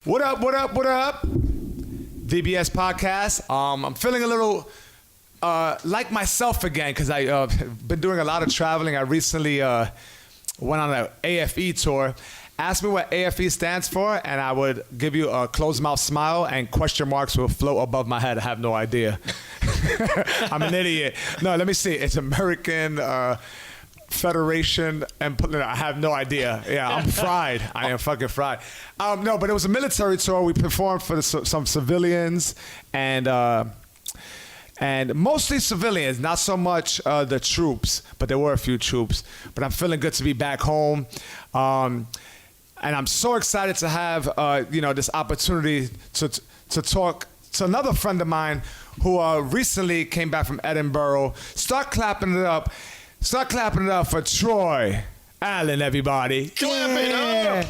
What up, what up, what up? DBS podcast. I'm feeling a little like myself again because I've been doing a lot of traveling. I recently went on an AFE tour. Ask me what AFE stands for, and I would give you a closed mouth smile, and question marks will float above my head. I have no idea. I'm an idiot. No, let me see. It's American Federation, and I have no idea. Yeah, I'm fried. I am fucking fried. No, but it was a military tour. We performed for some civilians and mostly civilians, not so much the troops, but there were a few troops. But I'm feeling good to be back home. And I'm so excited to have this opportunity to talk to another friend of mine who recently came back from Edinburgh. Start clapping it up for Troy Allen, everybody. Clap it up.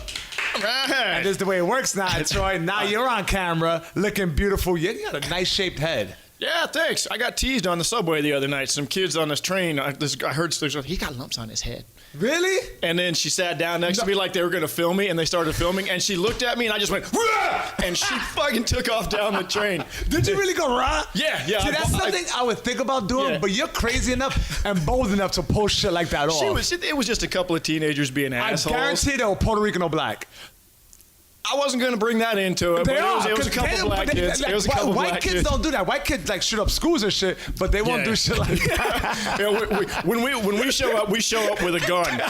Right. And this is the way it works now, Troy. Now you're on camera, looking beautiful. You got a nice shaped head. Yeah, thanks. I got teased on the subway the other night. Some kids on this train, I heard he got lumps on his head. Really? And then she sat down next to me like they were going to film me, and they started filming, and she looked at me, and I just went, rah! And she fucking took off down the train. Did you really go rah? Yeah. See, that's something I would think about doing, but you're crazy enough and bold enough to pull shit like that off. It was just a couple of teenagers being assholes. I guarantee they were Puerto Rican or black. I wasn't going to bring that into it, but it was a couple black kids. It was a couple white kids don't do that. White kids like shoot up schools and shit, but they won't do shit like that. When we show up with a gun,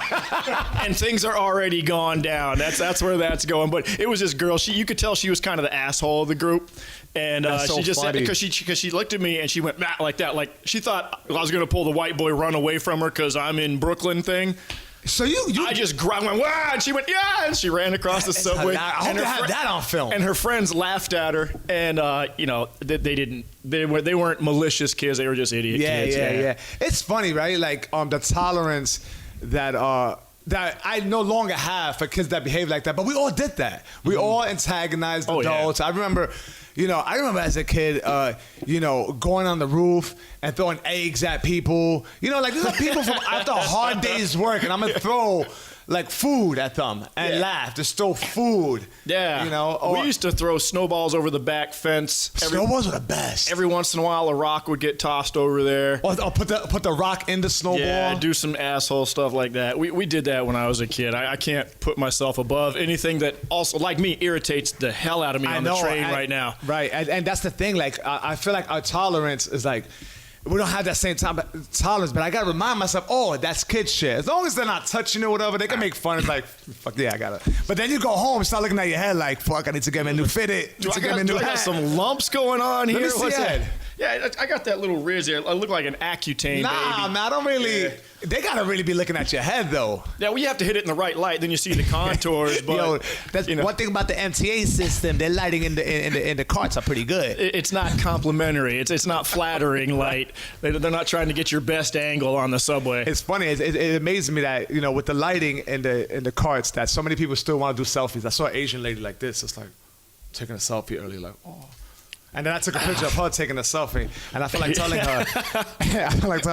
and things are already gone down. That's where that's going. But it was this girl. You could tell she was kind of the asshole of the group, and she just said because she looked at me and she went like that, like she thought I was going to pull the white boy run away from her because I'm in Brooklyn thing. So I just grabbed, went, wow, and she went, yeah, and she ran across the subway. I hope you have that on film. And her friends laughed at her, and they weren't malicious kids; they were just idiot kids. Yeah. It's funny, right? Like the tolerance that I no longer have for kids that behave like that. But we all did that. We all antagonized adults. Yeah. I remember as a kid, going on the roof and throwing eggs at people. Like these are people from after a hard day's work, and I'm gonna throw like food at them and laugh. Just throw food. Yeah. We used to throw snowballs over the back fence. Snowballs were the best. Every once in a while, a rock would get tossed over there. Or put the rock in the snowball. Yeah, do some asshole stuff like that. We did that when I was a kid. I can't put myself above anything that also, like me, irritates the hell out of me on the train right now. Right, and that's the thing. Like, I feel like our tolerance is like, we don't have that same tolerance, but I gotta remind myself, that's kid shit. As long as they're not touching it or whatever, they can make fun. It's like, fuck yeah, I gotta. But then you go home and start looking at your head like, fuck, I need to get me a new fitted. Do I got some lumps going on here? Let me see your head. Yeah, I got that little ridge there. I look like an Accutane, baby. Nah, man, I don't really. Yeah. They gotta really be looking at your head, though. Yeah, well, you have to hit it in the right light, then you see the contours. But that's one thing about the MTA system. Their lighting in the carts are pretty good. It's not complimentary. It's not flattering light. They're not trying to get your best angle on the subway. It's funny. It amazes me that with the lighting in the carts, that so many people still want to do selfies. I saw an Asian lady like this. It's like taking a selfie earlier, like And then I took a picture of her taking a selfie, and I feel like telling her,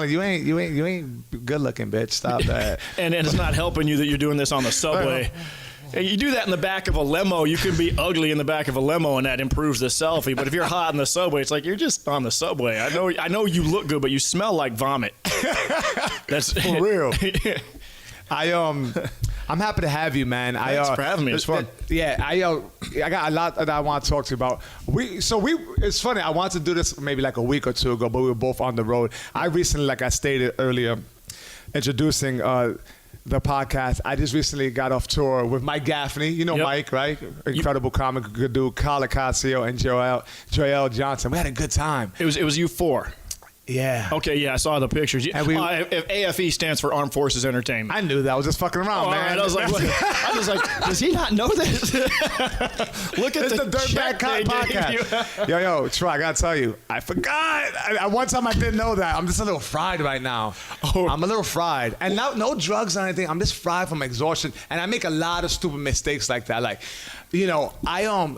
you ain't good looking, bitch. Stop that. And it's not helping you that you're doing this on the subway. You do that in the back of a limo. You can be ugly in the back of a limo, and that improves the selfie. But if you're hot in the subway, it's like you're just on the subway. I know you look good, but you smell like vomit. That's for real. I'm happy to have you, man. Thanks for having me. It's fun. I got a lot that I want to talk to you about. It's funny. I wanted to do this maybe like a week or two ago, but we were both on the road. I recently, like I stated earlier, introducing the podcast. I just recently got off tour with Mike Gaffney. You know Mike, right? Incredible comic, good dude. Kyle Ocasio and Joel Johnson. We had a good time. It was you four. Yeah. Okay, yeah, I saw the pictures. If AFE stands for Armed Forces Entertainment. I knew that. I was just fucking around, man. Right. I was like, does he not know this? Look at the Dirtbag podcast. Yo, Troy, I gotta tell you, I forgot. One time I didn't know that. I'm just a little fried right now. I'm a little fried. And no drugs or anything. I'm just fried from exhaustion. And I make a lot of stupid mistakes like that. Like, I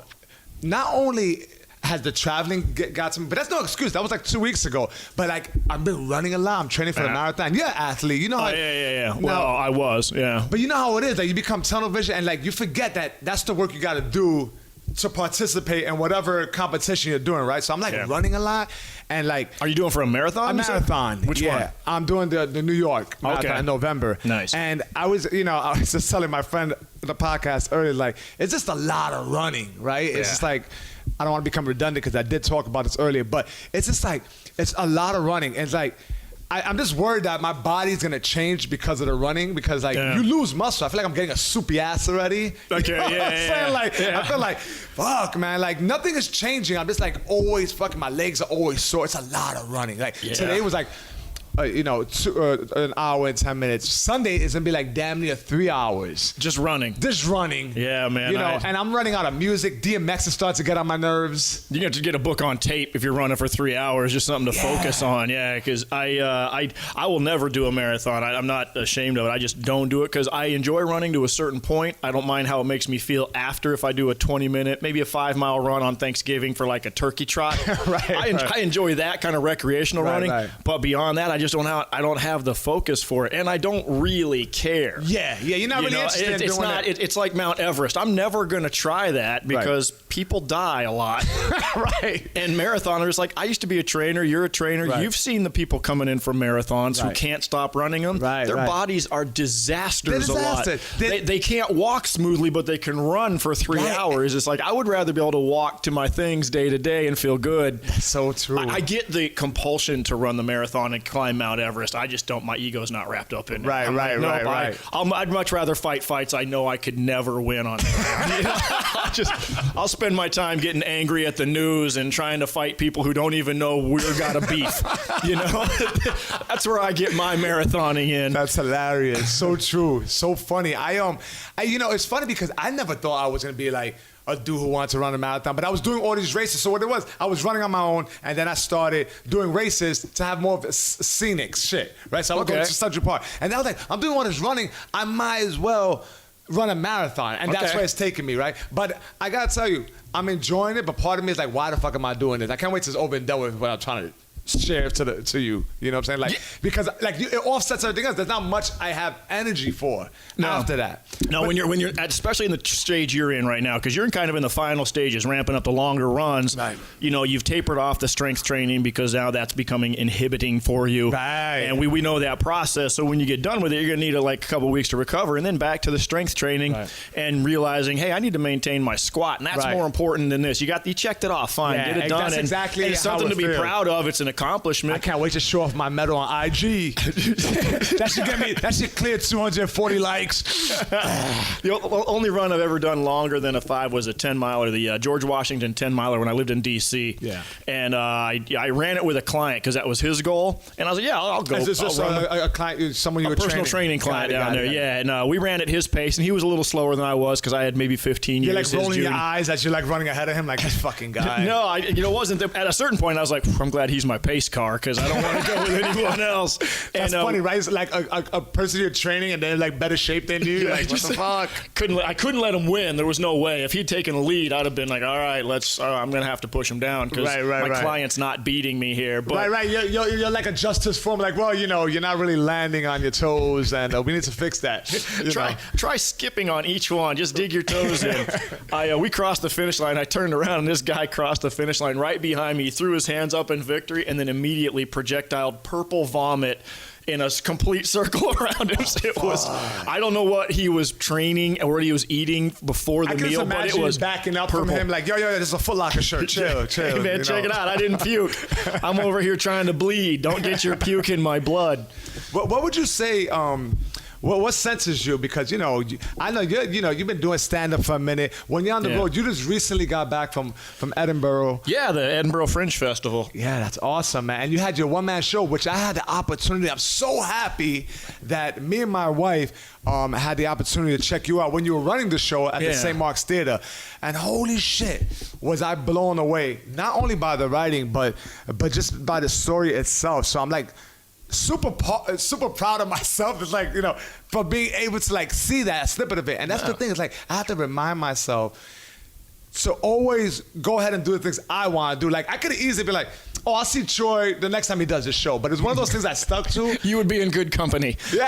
not only has the traveling got to me, but that's no excuse. That was like 2 weeks ago. But like, I've been running a lot. I'm training for the marathon. You're an athlete. You know how yeah. Well, I was, yeah. But you know how it is. Like, you become tunnel vision and like you forget that that's the work you got to do to participate in whatever competition you're doing, right? So I'm like running a lot, and like. Are you doing for a marathon? A marathon. Which one? I'm doing the New York marathon in November. Nice. And I was just telling my friend in the podcast earlier, like, it's just a lot of running, right? It's just like, I don't want to become redundant because I did talk about this earlier, but it's just like, it's a lot of running. It's like, I'm just worried that my body's gonna change because of the running, because like you lose muscle. I feel like I'm getting a soupy ass already. Okay, you know what I'm saying? Like, I feel like, fuck, man, like nothing is changing. I'm just like always fucking, my legs are always sore. It's a lot of running. Like today was like, an hour and 10 minutes. Sunday is gonna be like damn near 3 hours. Just running. Yeah, man. And I'm running out of music. DMX is starting to get on my nerves. You have to get a book on tape if you're running for 3 hours, just something to focus on. Yeah, because I will never do a marathon. I'm not ashamed of it. I just don't do it because I enjoy running to a certain point. I don't mind how it makes me feel after if I do a 20-minute, maybe a 5-mile run on Thanksgiving for like a turkey trot. I enjoy that kind of recreational running. But beyond that, I don't have the focus for it, and I don't really care. Yeah, you're not really interested in doing it. It's like Mount Everest. I'm never going to try that because people die a lot. Right. And marathoners, like, I used to be a trainer. You're a trainer. Right. You've seen the people coming in for marathons who can't stop running them. Their bodies are disasters a lot. They can't walk smoothly, but they can run for 3 hours. It's like, I would rather be able to walk to my things day to day and feel good. That's so true. I get the compulsion to run the marathon and climb Mount Everest. I just don't. My ego's not wrapped up in it. Right. I'd much rather fight fights I know I could never win on. I'll spend my time getting angry at the news and trying to fight people who don't even know we're got a beef. That's where I get my marathoning in. That's hilarious. So true. So funny. It's funny because I never thought I was gonna be like a dude who wanted to run a marathon, but I was doing all these races. So what it was, I was running on my own, and then I started doing races to have more of a scenic shit, right? So I would go to Central Park, and I was like, I'm doing all this running, I might as well run a marathon, and that's where it's taking me, right? But I gotta tell you, I'm enjoying it, but part of me is like, why the fuck am I doing this? I can't wait till it's over and done with what I'm trying to share to you. You know what I'm saying? Like, because like it offsets everything else. There's not much I have energy for after that. No, but when you're especially in the stage you're in right now, because you're kind of in the final stages, ramping up the longer runs. Right. You've tapered off the strength training because now that's becoming inhibiting for you. Right. And we know that process. So when you get done with it, you're gonna need a couple weeks to recover, and then back to the strength training and realizing, hey, I need to maintain my squat, and that's more important than this. You checked it off, fine, get it done. That's exactly and it's something to be proud of. It's an accomplishment. I can't wait to show off my medal on IG. that should clear 240 likes. The only run I've ever done longer than a 5 was a 10-miler, the George Washington 10-miler when I lived in D.C. Yeah. And I ran it with a client because that was his goal. And I was like, yeah, I'll go. Is this just a client, someone you were training? A personal training client down there, yeah. And we ran at his pace, and he was a little slower than I was because I had maybe 15 years. You're like rolling your eyes as you're like running ahead of him, like, this fucking guy. No, it wasn't. At a certain point, I was like, I'm glad he's my pace car because I don't want to go with anyone else. That's funny, right? It's like a person you're training and they're in like better shape than you. Like, what the fuck? I couldn't let him win. There was no way. If he'd taken the lead, I'd have been like, all right, I'm going to have to push him down because my client's not beating me here. But right. You're like a justice form. Like, well, you're not really landing on your toes, and we need to fix that. Try skipping on each one. Just dig your toes in. We crossed the finish line. I turned around, and this guy crossed the finish line right behind me. He threw his hands up in victory, and then immediately projectiled purple vomit in a complete circle around him. It was, I don't know what he was training or what he was eating before the meal, but it was backing up purple. from him like, yo, this is a Foot Locker shirt. Chill. Hey, man, check it out. I didn't puke. I'm over here trying to bleed. Don't get your puke in my blood. What would you say? What senses you? Because I know you've been doing stand up for a minute. When you're on the road, you just recently got back from Edinburgh. Yeah, the Edinburgh Fringe Festival. Yeah, that's awesome, man. And you had your one-man show, which I had the opportunity. I'm so happy that me and my wife had the opportunity to check you out when you were running the show at the St. Mark's Theater. And holy shit, was I blown away, not only by the writing, but just by the story itself. So I'm like, super proud of myself. It's like, for being able to like see that snippet of it. And that's the thing, it's like I have to remind myself to always go ahead and do the things I want to do. Like I could easily be like, I'll see Troy the next time he does his show. But it's one of those things I stuck to. You would be in good company. Yeah.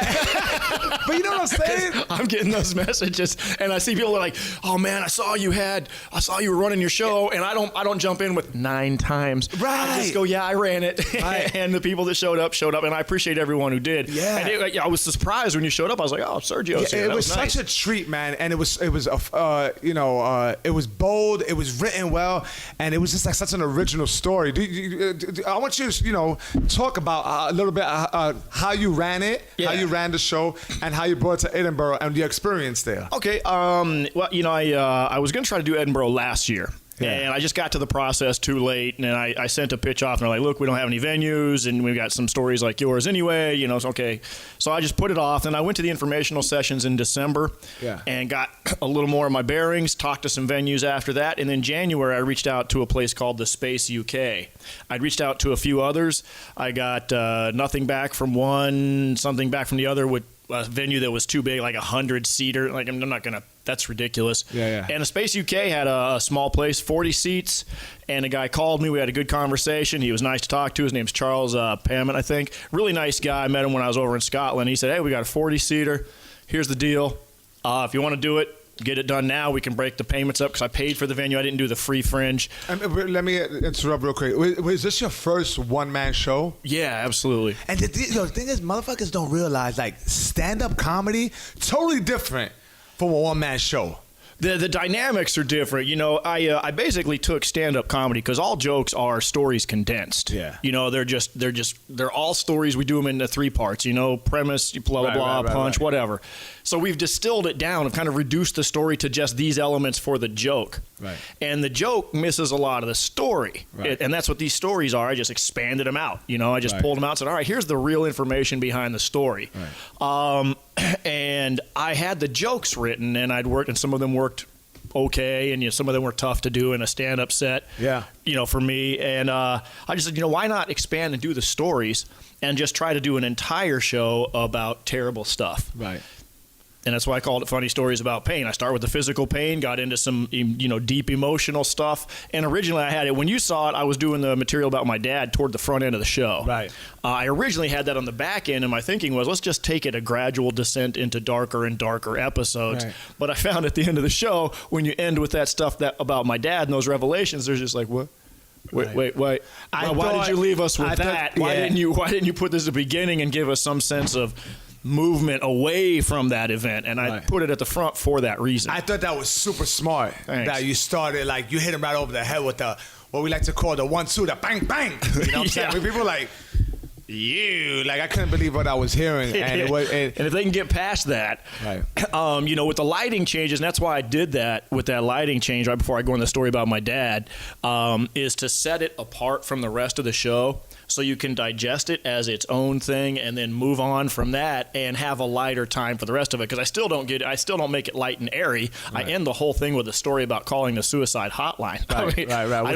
But you know what I'm saying? I'm getting those messages, and I see people are like, "Oh man, I saw you were running your show," and I don't jump in with 9 times. Right. I just go, "Yeah, I ran it," right. And the people that showed up, and I appreciate everyone who did. Yeah. And I was surprised when you showed up. I was like, "Oh, Sergio's here." It was nice. such a treat, man, and it was it was bold, it was written well, and it was just like such an original story. I want you to talk about a little bit how you ran it, how you ran the show, and how you brought it to Edinburgh and the experience there. Okay. Well, I was going to try to do Edinburgh last year. Yeah. And I just got to the process too late, and I sent a pitch off, and they're like, "Look, we don't have any venues, and we've got some stories like yours anyway, so okay." So I just put it off, and I went to the informational sessions in December and got a little more of my bearings, talked to some venues after that, and then January I reached out to a place called the Space UK. I'd reached out to a few others. I got nothing back from one, something back from the other with a venue that was too big, like 100-seater. Like, I'm not going to, that's ridiculous. Yeah. And the Space UK had a small place, 40 seats, and a guy called me. We had a good conversation. He was nice to talk to. His name's Charles Pammon, I think. Really nice guy. I met him when I was over in Scotland. He said, "Hey, we got a 40-seater. Here's the deal. If you want to do it, get it done now. We can break the payments up," because I paid for the venue. I didn't do the free fringe. Let me interrupt real quick. Was this your first one-man show? Yeah, absolutely. And the thing is, motherfuckers don't realize, like, stand-up comedy, totally different from a one-man show. The dynamics are different. I basically took stand-up comedy because all jokes are stories condensed. Yeah. They're all stories. We do them into 3 parts. Premise, blah blah blah, punch, whatever. So we've distilled it down and kind of reduced the story to just these elements for the joke. Right. And the joke misses a lot of the story. Right. And that's what these stories are. I just expanded them out. I just pulled them out and said, "All right, here's the real information behind the story." Right. And I had the jokes written, and I'd worked, and some of them worked okay, and some of them were tough to do in a stand-up set. Yeah. For me, and I just said, why not expand and do the stories, and just try to do an entire show about terrible stuff. Right. And that's why I called it Funny Stories About Pain. I started with the physical pain, got into some, deep emotional stuff. And originally I had it, when you saw it, I was doing the material about my dad toward the front end of the show. Right. I originally had that on the back end, and my thinking was, let's just take it a gradual descent into darker and darker episodes. Right. But I found at the end of the show, when you end with that stuff about my dad and those revelations, there's just like, what? Wait. Why did you leave us with that? Why didn't you put this at the beginning and give us some sense of movement away from that event? And I put it at the front for that reason. I thought that was super smart. Thanks. That you started, like, you hit him right over the head with the, what we like to call the 1-2, the bang bang. You know what I'm saying? When people like, I couldn't believe what I was hearing. And if they can get past that, right. With the lighting changes, and that's why I did that with that lighting change right before I go into the story about my dad, is to set it apart from the rest of the show, so you can digest it as its own thing and then move on from that and have a lighter time for the rest of it. Because I still don't make it light and airy. Right. I end the whole thing with a story about calling the suicide hotline. Right. I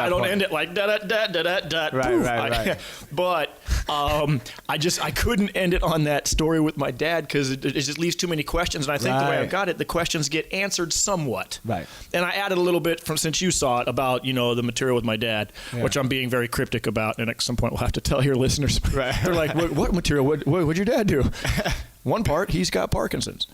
don't end it like da da da da da. Right. But I couldn't end it on that story with my dad because it just leaves too many questions. And I think the way I've got it, the questions get answered somewhat. Right. And I added a little bit from, since you saw it, about the material with my dad, which I'm being very cryptic about, and at some point we'll have to tell your listeners. Right. They're like, what material? What'd your dad do? One part, he's got Parkinsons.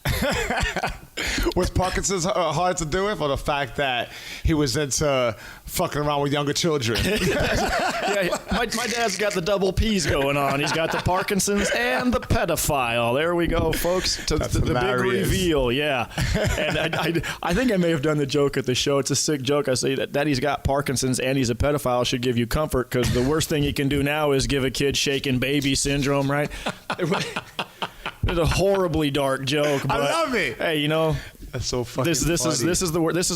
Was Parkinson's hard to do with, or the fact that he was into fucking around with younger children? Yeah, my dad's got the double P's going on. He's got the Parkinsons and the pedophile. There we go, folks. The big reveal, yeah. And I think I may have done the joke at the show. It's a sick joke. I say that Daddy's got Parkinson's and he's a pedophile should give you comfort, because the worst thing he can do now is give a kid shaken baby syndrome, right? It's a horribly dark joke. But, I love it. Hey, that's so fucking this is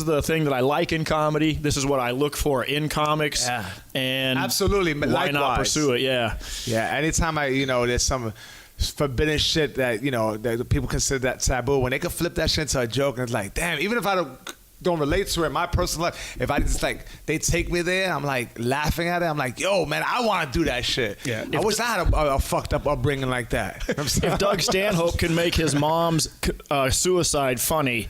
the thing that I like in comedy. This is what I look for in comics. Yeah. And absolutely. Why not pursue it? Yeah. Yeah. Anytime there's some forbidden shit that that people consider that taboo, when they can flip that shit into a joke, and it's like, damn, even if I don't relate to it in my personal life, if I just they take me there, I'm like laughing at it, I'm like, yo man, I want to do that shit. Yeah. I wish I had a fucked up upbringing like that. If Doug Stanhope can make his mom's suicide funny,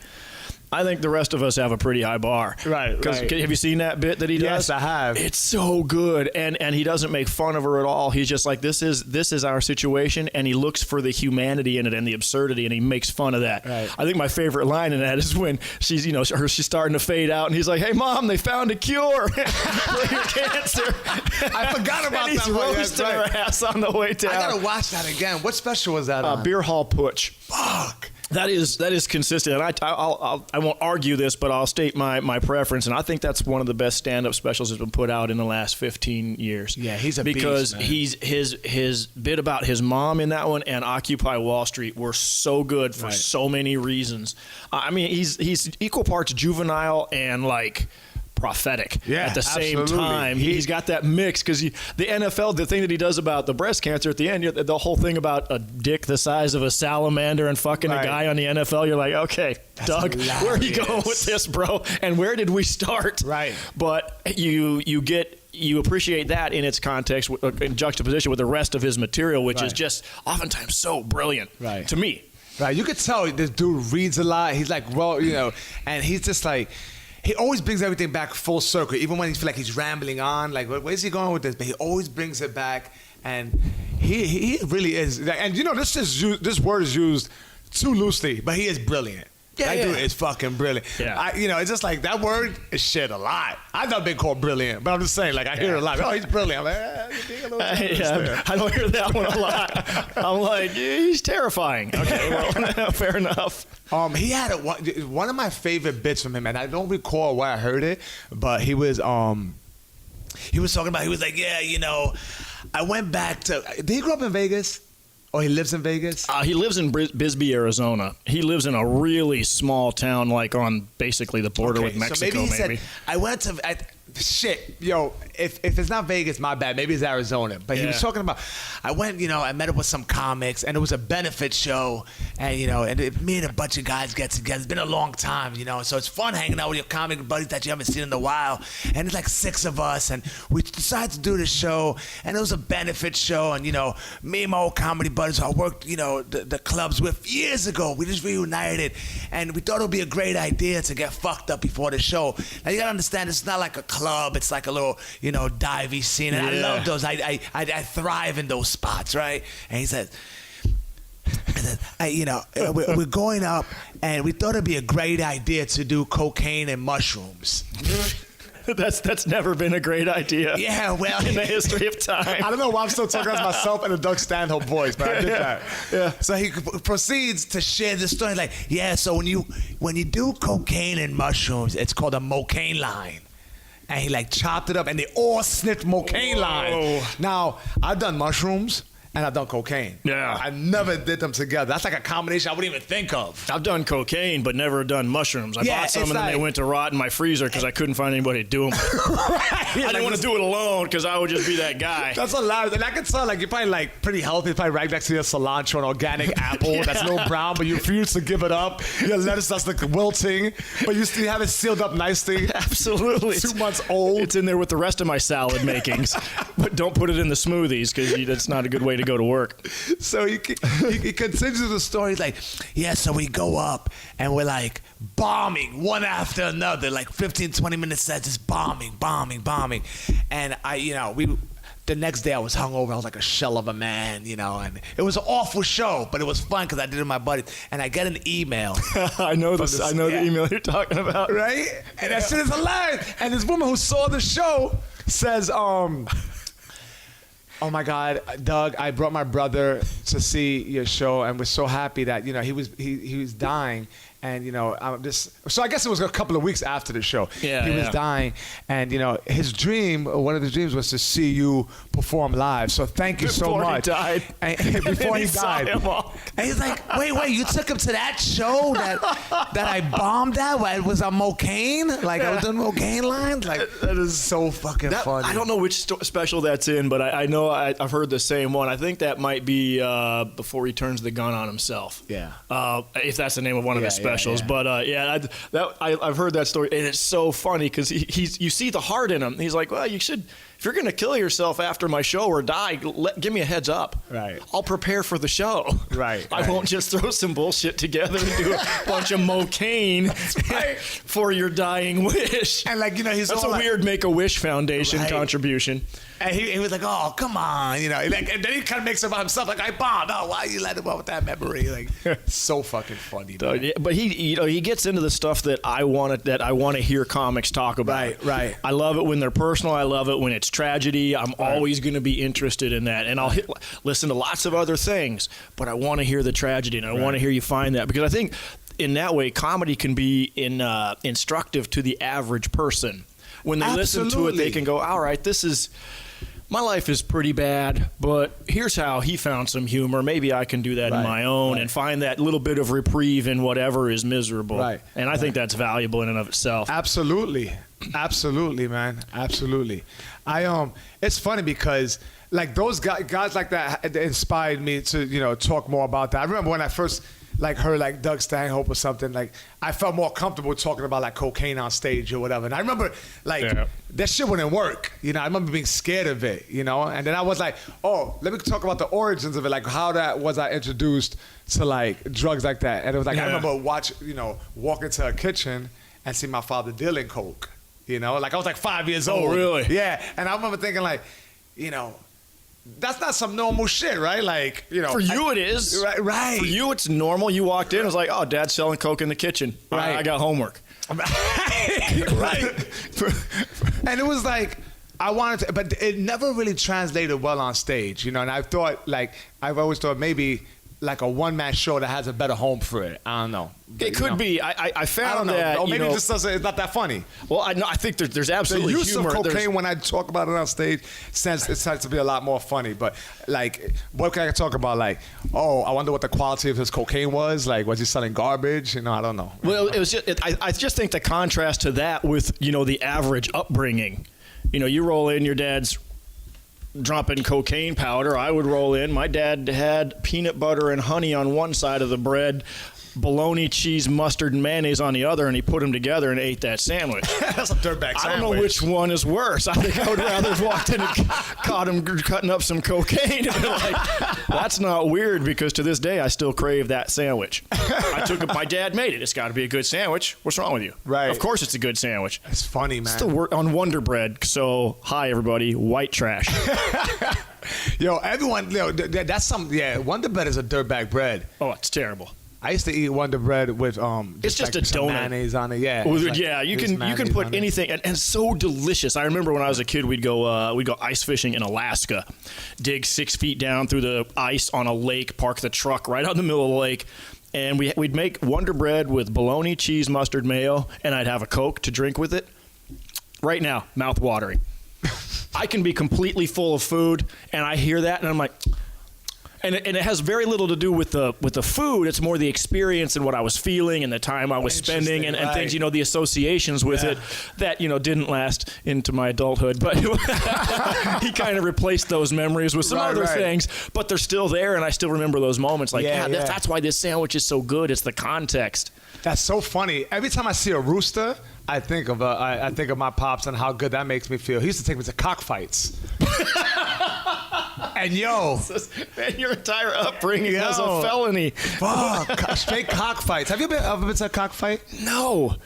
I think the rest of us have a pretty high bar. Right. Have you seen that bit that he does? Yes, I have. It's so good, and he doesn't make fun of her at all. He's just like, this is our situation, and he looks for the humanity in it and the absurdity, and he makes fun of that. Right. I think my favorite line in that is when she's she's starting to fade out, and he's like, "Hey, Mom, they found a cure for your cancer." I forgot about and that. He's roasting her ass on the way down. I gotta watch that again. What special was that on? Beer Hall Putsch. Fuck. That is consistent, and I won't argue this, but I'll state my preference, and I think that's one of the best stand-up specials that's been put out in the last 15 years. Yeah, he's a because beast, man. his bit about his mom in that one and Occupy Wall Street were so good for so many reasons. I mean, he's equal parts juvenile and like prophetic at the same time. He's got that mix because the NFL, the thing that he does about the breast cancer at the end, the whole thing about a dick the size of a salamander and fucking a guy on the NFL, you're like, okay, that's Doug, hilarious. Where are you going with this, bro? And where did we start? Right. But you appreciate that in its context, in juxtaposition with the rest of his material, which is just oftentimes so brilliant to me. Right. You could tell this dude reads a lot. He's like, well, and he's just like, he always brings everything back full circle, even when he feels like he's rambling on. Like, where's he going with this? But he always brings it back, and he really is. And this word is used too loosely, but he is brilliant. That dude is fucking brilliant. Yeah. It's just like that word is shit a lot. I've not been called brilliant, but I'm just saying, like, I hear it a lot. Oh, he's brilliant. I'm like, I don't hear that one a lot. I'm like, he's terrifying. Okay, well, fair enough. He had one of my favorite bits from him, and I don't recall where I heard it, but he was talking about, he was like, I went back to, did he grow up in Vegas? Oh, he lives in Vegas? He lives in Bisbee, Arizona. He lives in a really small town, like on basically the border with Mexico. So maybe he said, I went to... if it's not Vegas, my bad. Maybe it's Arizona. But he was talking about, I went, I met up with some comics, and it was a benefit show, and me and a bunch of guys get together. It's been a long time, so it's fun hanging out with your comic buddies that you haven't seen in a while. And it's like 6 of us, and we decided to do this show, and it was a benefit show, and me and my old comedy buddies who I worked, the clubs with years ago. We just reunited, and we thought it would be a great idea to get fucked up before the show. Now you gotta understand, it's not like a club. It's like a little, divey scene. And I love those. I thrive in those spots, right? And he said, we're going up, and we thought it'd be a great idea to do cocaine and mushrooms. That's never been a great idea. Yeah, well, in the history of time. I don't know why I'm still talking about myself in a Doug Stanhope voice, but I did that. Yeah. So he proceeds to share this story, like, so when you do cocaine and mushrooms, it's called a mocaine line. And he like chopped it up, and they all sniffed mocaine line. Now, I've done mushrooms, and I've done cocaine. Yeah. I never did them together. That's like a combination I wouldn't even think of. I've done cocaine, but never done mushrooms. I bought some, and then they went to rot in my freezer because I couldn't find anybody to do them. I didn't want to do it alone because I would just be that guy. That's hilarious. And I can tell, like, you're probably, like, pretty healthy. Probably right next to your cilantro, an organic apple that's a little brown, but you refuse to give it up. Your lettuce that's, like, wilting, but you still have it sealed up nicely. Absolutely. 2 months old. It's in there with the rest of my salad makings. But don't put it in the smoothies because that's not a good way to go to work. So he continues the story. He's like, so we go up and we're like bombing one after another, like 15, 20 minutes set, just bombing. And the next day I was hungover. I was like a shell of a man, and it was an awful show, but it was fun because I did it with my buddies. And I get an email. I know this. I know the email you're talking about. Right? And that shit is hilarious. And this woman who saw the show says, oh my God, Doug! I brought my brother to see your show, and we're so happy that he was dying, and I'm just. So I guess it was a couple of weeks after the show. Yeah, he was dying, and his dream, one of the dreams, was to see you perform live. So thank you so much. Before he died. And before he died, and he's like, wait, you took him to that show that I bombed at? It was a mocaine? Like I was doing mocaine lines? Like that is so fucking funny. I don't know which special that's in, but I know I've heard the same one. I think that might be before he turns the gun on himself. Yeah. If that's the name of one of his specials. specials. But I've heard that story, and it's so funny because you see the heart in him. He's like, well, you should. If you're going to kill yourself after my show or die, give me a heads up. Right. I'll prepare for the show. Right. I won't just throw some bullshit together and do a bunch of mocaine for your dying wish. And like, that's a weird Make-A-Wish Foundation contribution. And he was like, oh, come on, and then he kind of makes it about himself, like, I bombed. Oh, why you let him out with that memory? Like, so fucking funny, man. But he gets into the stuff that I want to hear comics talk about. Right. I love it when they're personal. I love it when it's tragedy. I'm always going to be interested in that, and I'll listen to lots of other things, but I want to hear the tragedy, and I want to hear you find that, because I think in that way, comedy can be instructive to the average person. When they listen to it, they can go, all right, my life is pretty bad, but here's how he found some humor. Maybe I can do that in my own and find that little bit of reprieve in whatever is miserable. Right. And I think that's valuable in and of itself. Absolutely, man. Absolutely. It's funny because like those guys like that inspired me to talk more about that. I remember when I first heard like Doug Stanhope or something, like I felt more comfortable talking about like cocaine on stage or whatever. And I remember that shit wouldn't work. I remember being scared of it, and then I was like, oh, let me talk about the origins of it, like how that was I introduced to like drugs like that. And it was like I remember walking to a kitchen and see my father dealing coke. Like I was like 5 years old. Oh, really? Yeah. And I remember thinking like, that's not some normal shit, right? Like, For you, it is. Right. For you, it's normal. You walked in, it was like, oh, Dad's selling coke in the kitchen. Right. I got homework. Right. And it was like, I wanted to, but it never really translated well on stage, and I've always thought maybe like a one-man show that has a better home for it. I don't know. It could be. I found that. Or maybe it's not that funny. Well, I think there's absolutely the use humor. of cocaine when I talk about it on stage it starts to be a lot more funny. But like, what can I talk about? Like, oh, I wonder what the quality of his cocaine was. Like, was he selling garbage? I don't know. Well, it was just. I just think the contrast to that with the average upbringing. You roll in, your dad's dropping cocaine powder. I would roll in. My dad had peanut butter and honey on one side of the bread, bologna, cheese, mustard, and mayonnaise on the other, and he put them together and ate that sandwich. That's a dirtbag sandwich. I don't know which one is worse. I think I would rather have walked in and caught him cutting up some cocaine and be like, that's not weird, because to this day I still crave that sandwich. I took it. My dad made it. It's got to be a good sandwich. What's wrong with you? Right. Of course it's a good sandwich. It's funny, man. It's on Wonder Bread. So, hi everybody, white trash. Everyone, that's Wonder Bread is a dirtbag bread. Oh, it's terrible. I used to eat Wonder Bread with it's just a donut, mayonnaise on it. Yeah, you can put anything, and so delicious. I remember when I was a kid, we'd go ice fishing in Alaska, dig 6 feet down through the ice on a lake, park the truck right out in the middle of the lake, and we'd make Wonder Bread with bologna, cheese, mustard, mayo, and I'd have a Coke to drink with it. Right now, mouth watering. I can be completely full of food, and I hear that, and I'm like. And it has very little to do with the food. It's more the experience and what I was feeling and the time I was spending and things, the associations with it that, didn't last into my adulthood. But he kind of replaced those memories with some other things, but they're still there, and I still remember those moments. Like, that's why this sandwich is so good. It's the context. That's so funny. Every time I see a rooster, I think of my pops and how good that makes me feel. He used to take me to cockfights. And man, your entire upbringing was a felony. Fuck, straight cockfights. Have you ever been to a cockfight? No.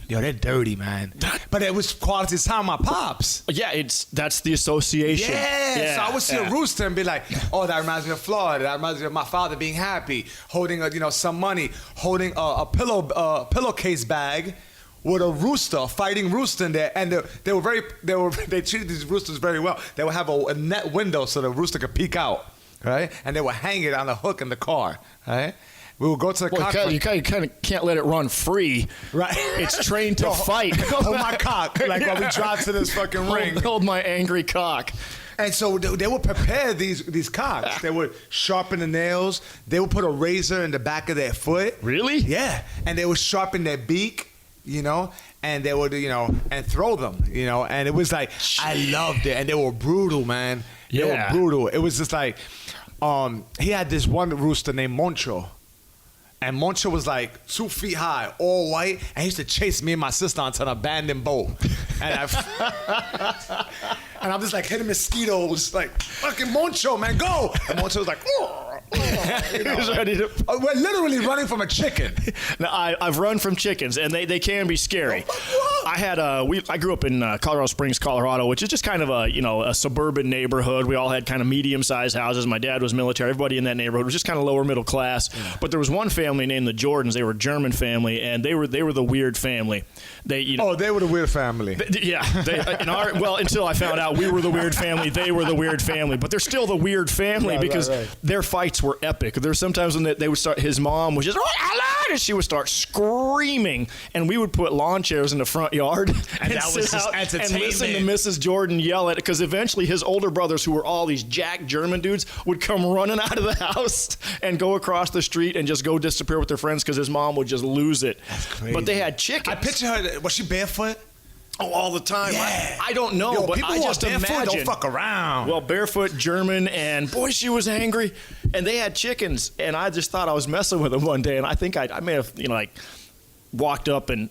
They're dirty, man. But it was quality time with my pops. Yeah, that's the association. Yeah. So I would see a rooster and be like, oh, that reminds me of Florida. That reminds me of my father being happy, holding some money, holding a pillowcase bag with a rooster, fighting rooster in there, and they treated these roosters very well. They would have a net window so the rooster could peek out, right? And they would hang it on a hook in the car, right? We would go to the cockfight. You kind of can't let it run free, right? It's trained to fight. Hold my cock, like when we drive to this fucking ring. Hold my angry cock. And so they would prepare these cocks. They would sharpen the nails. They would put a razor in the back of their foot. Really? Yeah. And they would sharpen their beak. And they would, and throw them, and it was like, I loved it. And they were brutal, man. They were brutal. It was just like, he had this one rooster named Moncho. And Moncho was like 2 feet high, all white, and he used to chase me and my sister onto an abandoned boat. And and I'm just like hitting mosquitoes, like, fucking Moncho, man, go! And Moncho was like, he was ready to. We're literally running from a chicken. Now, I've run from chickens, and they can be scary. I grew up in Colorado Springs, Colorado, which is just kind of a suburban neighborhood. We all had kind of medium-sized houses. My dad was military. Everybody in that neighborhood was just kind of lower middle class. Yeah. But there was one family named the Jordans. They were a German family, and they were the weird family. They were the weird family. Until I found out we were the weird family, they were the weird family. But they're still the weird family because their fights were epic. There were sometimes when they would start. His mom was just, and she would start screaming, and we would put lawn chairs in the front yard and that was just entertainment. And listen to Mrs. Jordan yell at it, because eventually his older brothers, who were all these jack German dudes, would come running out of the house and go across the street and just go disappear with their friends because his mom would just lose it. That's crazy. But they had chickens. I picture her. Was she barefoot? Oh, all the time. Yeah. I don't know, but I just imagine. Don't fuck around. Well, barefoot German, and boy, she was angry. And they had chickens, and I just thought I was messing with them one day, and I think I may have, walked up and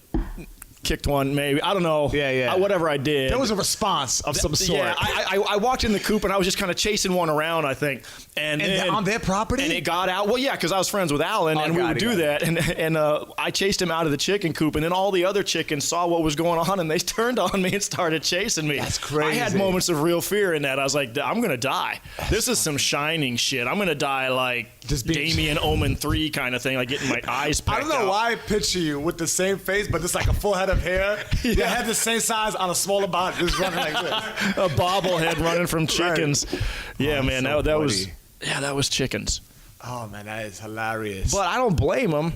kicked one, maybe. I don't know. Yeah. Whatever I did. There was a response of some sort. Yeah, I walked in the coop, and I was just kind of chasing one around, I think. And then, on their property? And it got out. Well, yeah, because I was friends with Alan, and we would do that. And I chased him out of the chicken coop, and then all the other chickens saw what was going on, and they turned on me and started chasing me. That's crazy. I had moments of real fear in that. I was like, I'm going to die. This is some Shining shit. I'm going to die like Damien Omen 3 kind of thing, like getting my eyes pecked out. I don't know why I picture you with the same face, but just like a full head of hair. Your head the same size on a smaller body, just running like this. A bobblehead running from chickens. Right. Yeah, man, so that was that was chickens. Oh man, that is hilarious. But I don't blame them,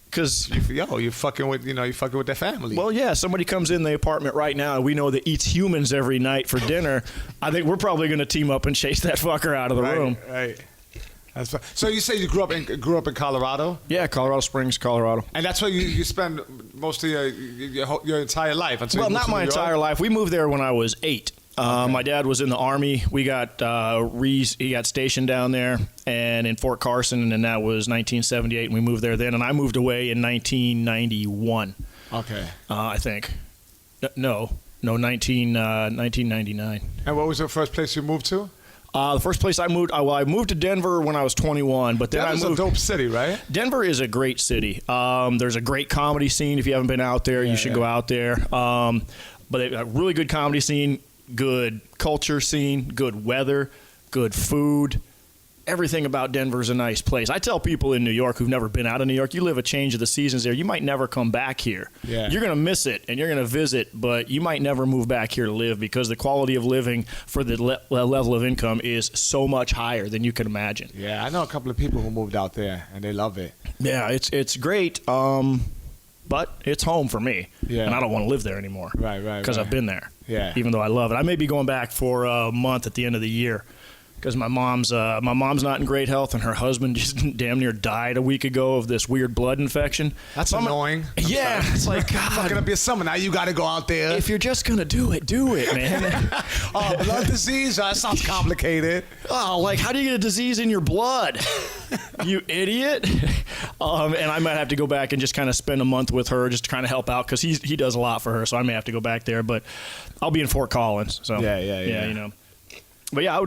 because you're fucking with their family. Well, yeah, somebody comes in the apartment right now and we know that eats humans every night for dinner. I think we're probably going to team up and chase that fucker out of the room. Right. That's fine. So you say you grew up in Colorado? Yeah, Colorado Springs, Colorado. And that's where you spend most of your entire life? Well, not my entire life. We moved there when I was 8. Okay. My dad was in the Army. We got he got stationed down there and in Fort Carson, and that was 1978, and we moved there then. And I moved away in 1991. Okay. I think. No, 1999. And what was the first place you moved to? The first place I moved, I moved to Denver when I was 21, but then Denver's a dope city, right? Denver is a great city. There's a great comedy scene. If you haven't been out there, you should go out there. But they've got a really good comedy scene, good culture scene, good weather, good food. Everything about Denver is a nice place. I tell people in New York who've never been out of New York, you live a change of the seasons there, you might never come back here. Yeah. You're going to miss it, and you're going to visit, but you might never move back here to live, because the quality of living for the level of income is so much higher than you can imagine. Yeah, I know a couple of people who moved out there, and they love it. Yeah, it's great, but it's home for me, and I don't want to live there anymore. Right. Because I've been there, even though I love it. I may be going back for a month at the end of the year, because my mom's not in great health, and her husband just damn near died a week ago of this weird blood infection. That's annoying. It's like, God, it's not gonna be a summer now. You got to go out there. If you're just gonna do it, man. Blood disease. That sounds complicated. Like, how do you get a disease in your blood? You idiot. And I might have to go back and just kind of spend a month with her, just to kind of help out, because he does a lot for her. So I may have to go back there, but I'll be in Fort Collins. So yeah. But yeah,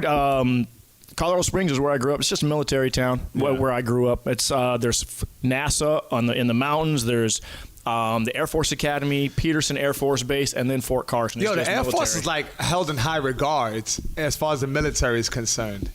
Colorado Springs is where I grew up. It's just a military town where I grew up. It's there's NASA in the mountains. There's the Air Force Academy, Peterson Air Force Base, and then Fort Carson. The Air Force is like held in high regards as far as the military is concerned.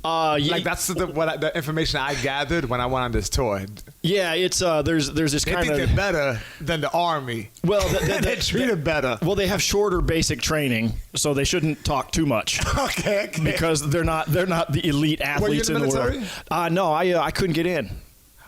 Like that's the information I gathered when I went on this tour. Yeah, it's there's this kind of. They think they're better than the Army. Well, they're treated better. Well, they have shorter basic training, so they shouldn't talk too much. Okay. Because they're not the elite athletes in the world. No, I couldn't get in.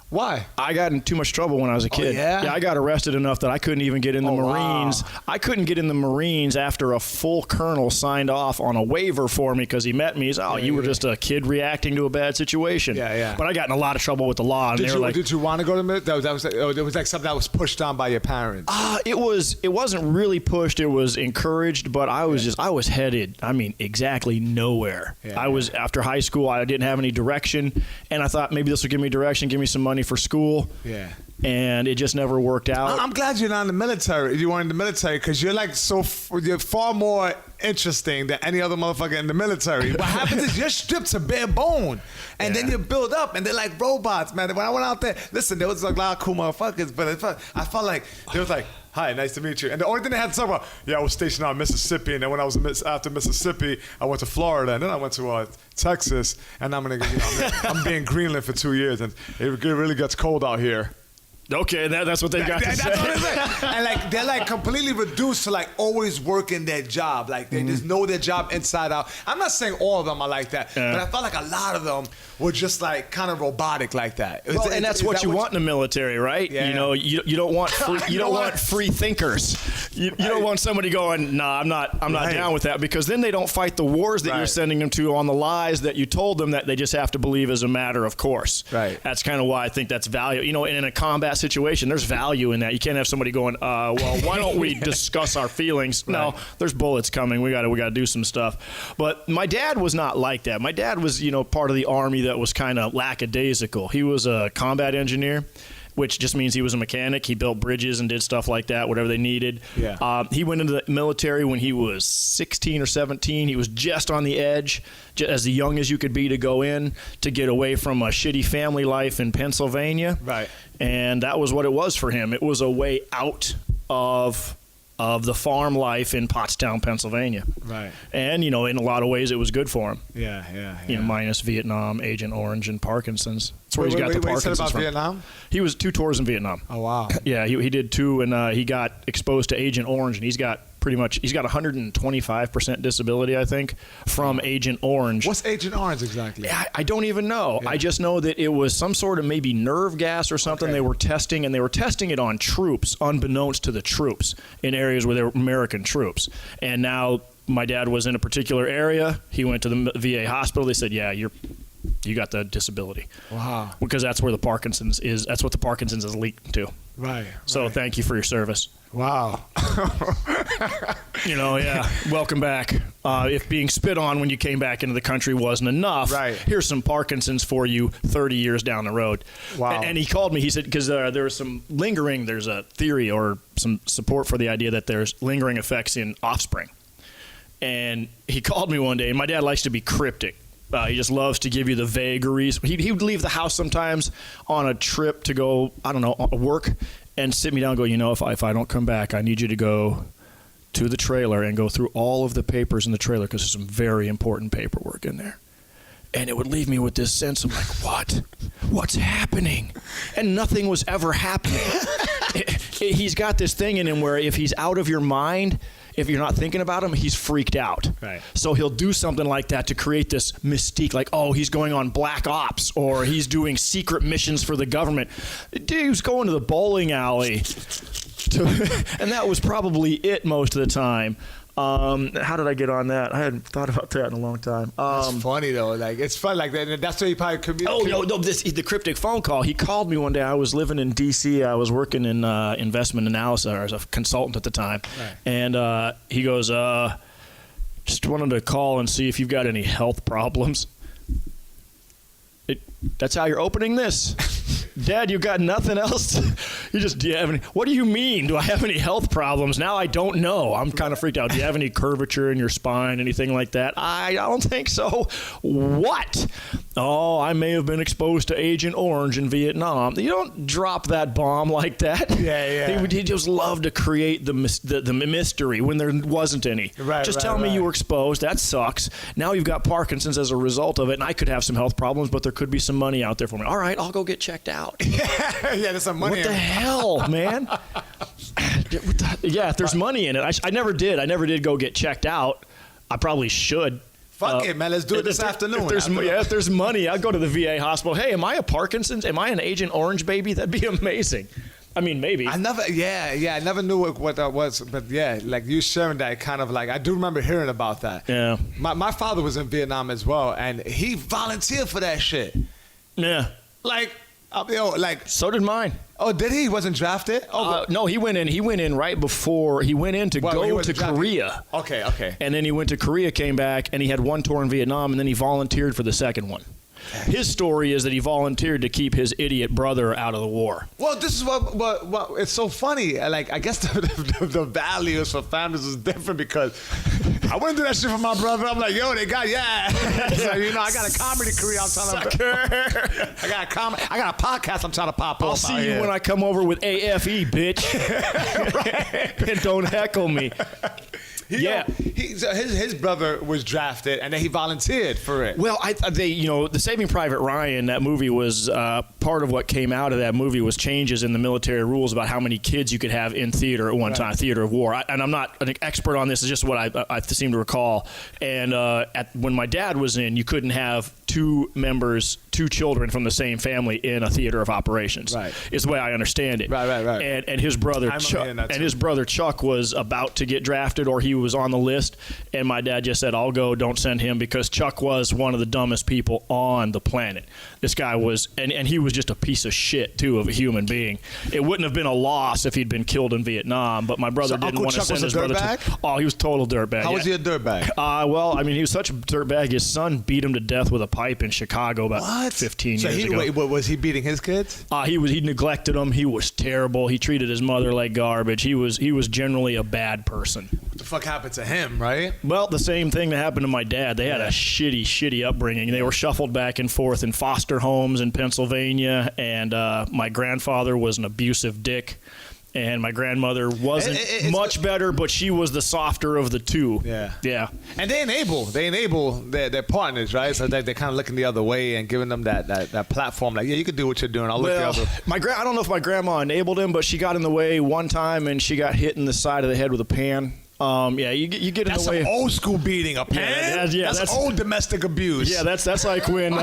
Why? I got in too much trouble when I was a kid. Oh, yeah? Yeah, I got arrested enough that I couldn't even get in the Marines. Wow. I couldn't get in the Marines after a full colonel signed off on a waiver for me because he met me. He's, you were just a kid reacting to a bad situation. Yeah. But I got in a lot of trouble with the law. And did you want to go to the military? It was like something that was pushed on by your parents. It wasn't really pushed. It was encouraged, but I was headed, exactly nowhere. After high school, I didn't have any direction, and I thought maybe this would give me direction, give me some money money for school. Yeah. And it just never worked out. I'm glad you're not in the military. You weren't in the military because you're like you're far more interesting than any other motherfucker in the military. What happens is you're stripped to bare bone, and then you build up, and they're like robots, man. When I went out there, listen, there was a lot of cool motherfuckers, but I felt like they was like, "Hi, nice to meet you." And the only thing they had to talk about, I was stationed out in Mississippi, and then when I was after Mississippi, I went to Florida, and then I went to Texas, and I'm being Greenland for 2 years, and it really gets cold out here. Okay, that's what they got to say. What it and like they're like completely reduced to like always working their job. Like they just know their job inside out. I'm not saying all of them are like that, but I felt like a lot of them were just like kind of robotic like that. Well, and that's what you want in the military, right? Yeah. You know, you don't want want free thinkers. You don't want somebody going, "Nah, I'm not down with that," because then they don't fight the wars that you're sending them to on the lies that you told them that they just have to believe as a matter of course. Right. That's kind of why I think that's value. You know, in a combat situation, there's value in that. You can't have somebody going, well, why don't we discuss our feelings? Right. No, there's bullets coming. We got to do some stuff. But my dad was not like that. My dad was, part of the Army that was kind of lackadaisical. He was a combat engineer, which just means he was a mechanic. He built bridges and did stuff like that, whatever they needed. Yeah. He went into the military when he was 16 or 17. He was just on the edge, as young as you could be to go in, to get away from a shitty family life in Pennsylvania. Right. And that was what it was for him. It was a way out of the farm life in Pottstown, Pennsylvania. Right. And, in a lot of ways, it was good for him. Yeah. Minus Vietnam, Agent Orange, and Parkinsons. That's where he's got the Parkinsons about from. Vietnam? He was 2 tours in Vietnam. Oh, wow. Yeah, he did 2, and he got exposed to Agent Orange, and he's got 125% disability, I think, from Agent Orange. What's Agent Orange exactly? I don't even know. Yeah. I just know that it was some sort of maybe nerve gas or something they were testing, and they were testing it on troops, unbeknownst to the troops, in areas where there were American troops. And now my dad was in a particular area. He went to the VA hospital. They said, yeah, you got the disability. Wow. Because that's where the Parkinsons is. That's what the Parkinsons is linked to. Right. So thank you for your service. Wow. Welcome back. If being spit on when you came back into the country wasn't enough, here's some Parkinson's for you 30 years down the road. Wow. And he called me. He said, because there was some there's a theory or some support for the idea that there's lingering effects in offspring. And he called me one day, and my dad likes to be cryptic. He just loves to give you the vagaries. He would leave the house sometimes on a trip to go, work, and sit me down and go, if I don't come back, I need you to go to the trailer and go through all of the papers in the trailer because there's some very important paperwork in there. And it would leave me with this sense of like, what? What's happening? And nothing was ever happening. He's got this thing in him where if he's out of your mind, if you're not thinking about him, he's freaked out. Right. So he'll do something like that to create this mystique, like, he's going on black ops or he's doing secret missions for the government. Dude, he was going to the bowling alley. And that was probably it most of the time. How did I get on that? I hadn't thought about that in a long time. That's funny though. Like it's fun. Like that. That's where you probably communicate. Oh no! The cryptic phone call. He called me one day. I was living in D.C. I was working in investment analysis. I was a consultant at the time, and he goes, "Just wanted to call and see if you've got any health problems." That's how you're opening this. Dad, you got nothing else? Do you have any? What do you mean? Do I have any health problems? Now I don't know. I'm kind of freaked out. Do you have any curvature in your spine, anything like that? I don't think so. What? Oh, I may have been exposed to Agent Orange in Vietnam. You don't drop that bomb like that. Yeah. He just loved to create the mystery when there wasn't any. Just tell me you were exposed. That sucks. Now you've got Parkinson's as a result of it, and I could have some health problems, but there could be some money out there for me. All right, I'll go get checked out. Yeah, there's some money. What the hell, man? If there's money in it. I never did. I never did go get checked out. I probably should. Fuck it, man. Let's do it this afternoon. If there's money, I'll go to the VA hospital. Hey, am I a Parkinson's? Am I an Agent Orange baby? That'd be amazing. I mean, maybe. I never knew what that was, but like you sharing that, kind of like I do remember hearing about that. Yeah. My father was in Vietnam as well, and he volunteered for that shit. Yeah. Like, so did mine. Oh, did he? He wasn't drafted? No, he went in. He went in right before he went in to go to Korea. Okay. And then he went to Korea, came back, and he had one tour in Vietnam, and then he volunteered for the second one. His story is that he volunteered to keep his idiot brother out of the war. Well, this is what it's so funny. Like, I guess the values for families is different because I wouldn't do that shit for my brother. I'm like, yo, they got, so, you know, I got a comedy career. I'm trying to. I got a podcast. I'm trying to pop off. I'll see you when I come over with AFE, bitch. And don't heckle me. His brother was drafted, and then he volunteered for it. Well, The Saving Private Ryan, that movie was part of what came out of that movie was changes in the military rules about how many kids you could have in theater at one time, theater of war. And I'm not an expert on this; it's just what I seem to recall. And when my dad was in, you couldn't have two children from the same family in a theater of operations. Right, is the way I understand it. Right. And his brother Chuck was about to get drafted, or he was on the list, and my dad just said, I'll go, don't send him, because Chuck was one of the dumbest people on the planet. This guy was, and he was just a piece of shit too, of a human being. It wouldn't have been a loss if he'd been killed in Vietnam, but my brother didn't want to send his brother to. Oh, he was total dirtbag. How was he a dirtbag? Well, I mean, he was such a dirtbag. His son beat him to death with a pipe in Chicago about 15 years ago. Wait, was he beating his kids? He neglected them. He was terrible. He treated his mother like garbage. He was generally a bad person. What the fuck happened to him, right? Well, the same thing that happened to my dad. They had a shitty upbringing. They were shuffled back and forth in foster homes in Pennsylvania, and my grandfather was an abusive dick. And my grandmother wasn't much better, but she was the softer of the two. Yeah. And they enable their partners, right? So they're kind of looking the other way and giving them that platform. Like, you can do what you're doing. I'll look the other. I don't know if my grandma enabled him, but she got in the way one time, and she got hit in the side of the head with a pan. You get in the way. That's some old school beating, a pan. That's old domestic abuse. Yeah, that's like when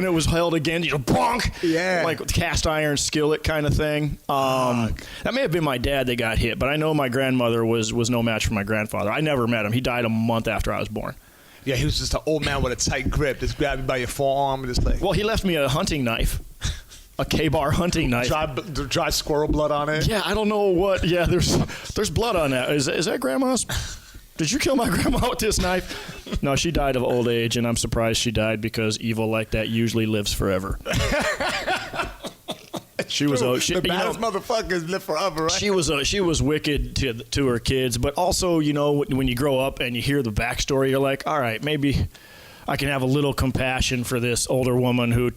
it was held against, bonk. Yeah, like with cast iron skillet kind of thing. That may have been my dad that got hit, but I know my grandmother was no match for my grandfather. I never met him. He died a month after I was born. Yeah, he was just an old man with a tight grip. Just grabbed you by your forearm and just like. Well, he left me a hunting knife. A K-bar hunting knife. Dry squirrel blood on it? Yeah, I don't know what. Yeah, there's blood on that. Is that grandma's? Did you kill my grandma with this knife? No, she died of old age, and I'm surprised she died because evil like that usually lives forever. She was the baddest motherfuckers live forever, right? She was wicked to her kids, but also, when you grow up and you hear the backstory, you're like, all right, maybe I can have a little compassion for this older woman who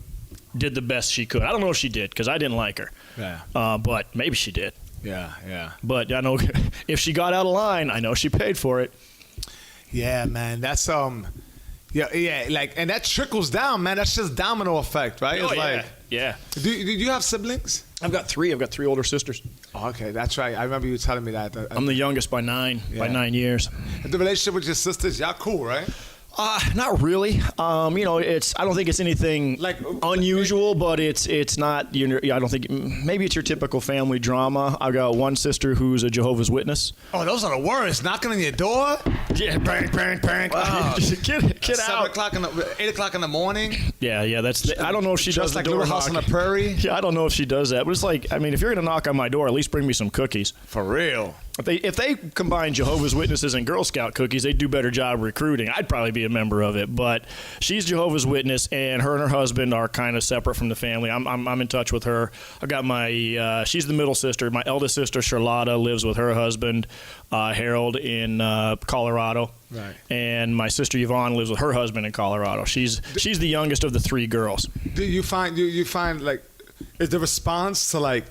did the best she could. I don't know if she did, because I didn't like her. Yeah. But maybe she did. Yeah. But I know if she got out of line, I know she paid for it. Yeah, man. That's like, and that trickles down, man. That's just domino effect, right? Oh, yeah. Do you have siblings? I've got three older sisters. Oh, okay, that's right. I remember you telling me that. I'm the youngest by 9 years. The relationship with your sisters, y'all cool, right? Not really. I don't think it's anything like unusual, but it's not. I don't think. Maybe it's your typical family drama. I've got one sister who's a Jehovah's Witness. Oh, those are the worst. Knocking on your door. Yeah, bang. Wow. Get out. 8 o'clock in the morning. Yeah. That's. I don't know if she does like the door Little House on the Prairie. Yeah, I don't know if she does that, but it's like, I mean, if you're gonna knock on my door, at least bring me some cookies. For real. If they combine Jehovah's Witnesses and Girl Scout cookies, they'd do a better job recruiting. I'd probably be a member of it, but she's Jehovah's Witness, and her husband are kind of separate from the family. I'm in touch with her. I got she's the middle sister. My eldest sister Charlotta lives with her husband Harold in Colorado, right? And my sister Yvonne lives with her husband in Colorado. She's the youngest of the 3 girls. Do you find like, is the response to like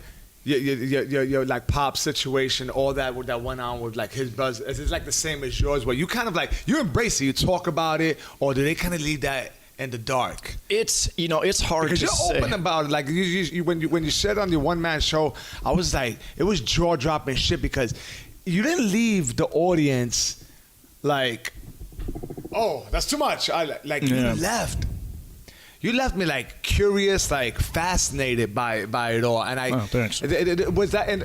your like pop situation, all that went on with like his brothers, is it like the same as yours, where you kind of like, you embrace it, you talk about it, or do they kind of leave that in the dark? It's hard because to say. You're open about it. Like when you shared on your one-man show, I was like, it was jaw-dropping shit, because you didn't leave the audience like, oh, that's too much. You left me like curious, like fascinated by it all, and thanks. Was that? And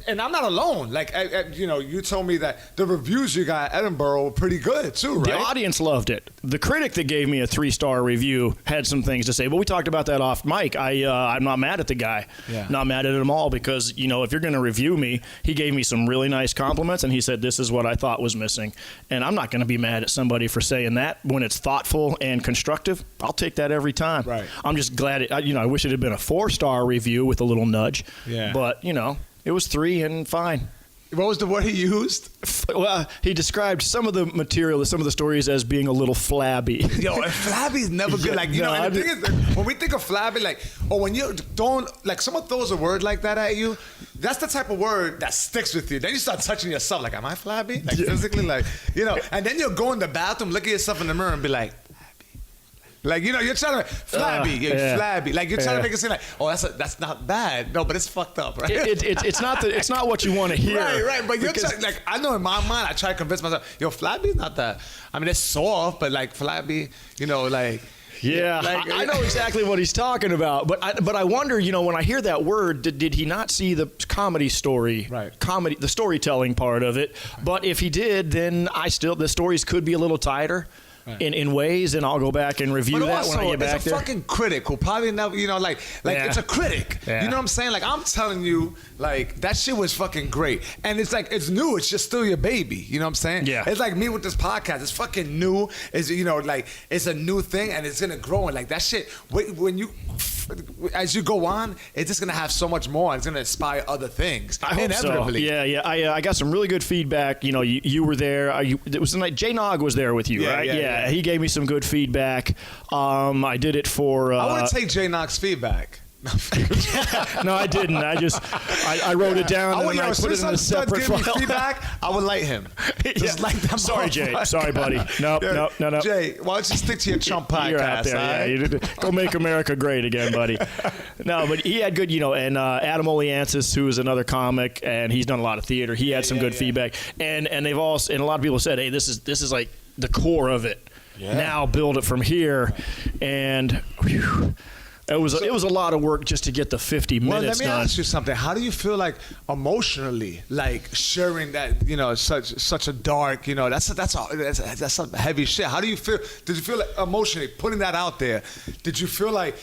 and I'm not alone. Like, you told me that the reviews you got at Edinburgh were pretty good too, right? The audience loved it. The critic that gave me a 3-star review had some things to say, but we talked about that off mic. I'm not mad at the guy. Yeah. Not mad at him all, because, if you're going to review me, he gave me some really nice compliments, and he said, this is what I thought was missing. And I'm not going to be mad at somebody for saying that. When it's thoughtful and constructive, I'll take that every time. Right. I'm just glad I wish it had been a 4-star review with a little nudge. Yeah. But, it was 3 and fine. What was the word he used? Well, he described some of the material, some of the stories as being a little flabby. Yo, and flabby is never good. Like, and the thing is, when we think of flabby, or when you don't, someone throws a word like that at you, that's the type of word that sticks with you. Then you start touching yourself, like, am I flabby? Like, physically, and then you'll go in the bathroom, look at yourself in the mirror and be like, like, you're trying to flabby, flabby. Like, you're trying to make it seem like, oh, that's not bad. No, but it's fucked up, right? It's not what you want to hear. Right. But you're trying, I know in my mind, I try to convince myself, flabby's not that. I mean, it's soft, but flabby, Yeah, I know exactly what he's talking about, but I wonder, when I hear that word, did he not see the comedy story, right? The storytelling part of it? Right. But if he did, then the stories could be a little tighter. Right. In ways, and I'll go back and review that when I get back there. It's a fucking critic who probably never, it's a critic. Yeah. You know what I'm saying? Like, I'm telling you, that shit was fucking great. And it's it's new. It's just still your baby. You know what I'm saying? Yeah. It's like me with this podcast. It's fucking new. It's, it's a new thing, and it's gonna grow. And that shit, when you, as you go on, it's just gonna have so much more. And it's gonna inspire other things. I hope so. Yeah. I got some really good feedback. You were there. It was the night Jay Nog was there with you, right? Yeah. He gave me some good feedback. I did it for. I want to take Jay Nog's feedback. No, I didn't. I wrote it down and I put it in a separate file. Feedback, I would light him. Just like that. Sorry, Jay. Sorry, buddy. No. Jay, why don't you stick to your Trump podcast? You're out there. Right? Go make America great again, buddy. No, but he had good, and Adam Oliansis, who is another comic, and he's done a lot of theater. He had some good feedback, and they've all, and a lot of people said, hey, this is like the core of it. Yeah. Now build it from here, and whew, it was a lot of work just to get the 50 minutes done. Well, let me ask you something. How do you feel emotionally, sharing that, such a dark, that's some heavy shit. How do you feel? Did you feel emotionally putting that out there? Did you feel I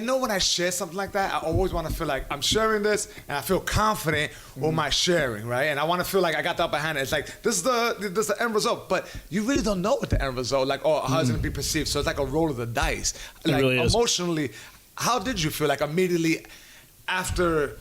know when I share something like that, I always want to feel like I'm sharing this and I feel confident with my sharing, right? And I want to feel like I got the upper hand. It's like, this is the end result, but you really don't know what the end result, or how it's going to be perceived. So it's like a roll of the dice. It really is. Emotionally, how did you feel immediately after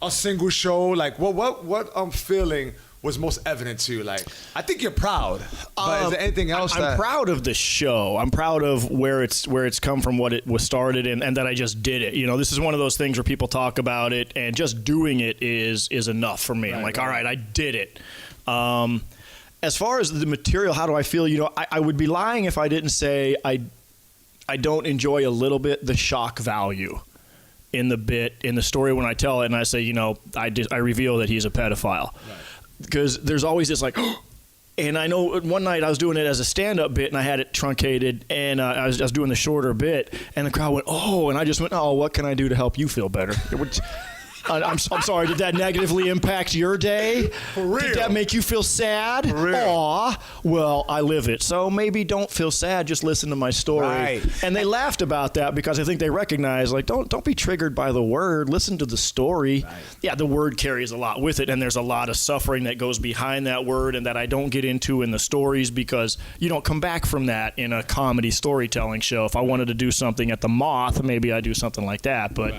a single show? What feeling was most evident to you? I think you're proud, but is there anything else? I'm proud of the show. I'm proud of where it's come from, what it was started, and that I just did it. This is one of those things where people talk about it, and just doing it is enough for me. Right, I'm like, all right, I did it. As far as the material, how do I feel? I would be lying if I didn't say I don't enjoy a little bit the shock value in the bit, in the story when I tell it, and I say, I reveal that he's a pedophile. Right. Because there's always this and I know one night I was doing it as a stand-up bit and I had it truncated and I was doing the shorter bit and the crowd went, oh, and I just went, oh, what can I do to help you feel better? I'm sorry, did that negatively impact your day? For real? Did that make you feel sad? For real? Aw, well, I live it. So maybe don't feel sad, just listen to my story. Right. And they laughed about that because I think they recognize, don't be triggered by the word, listen to the story. Right. Yeah, the word carries a lot with it, and there's a lot of suffering that goes behind that word and that I don't get into in the stories because you don't come back from that in a comedy storytelling show. If I wanted to do something at the Moth, maybe I'd do something like that. But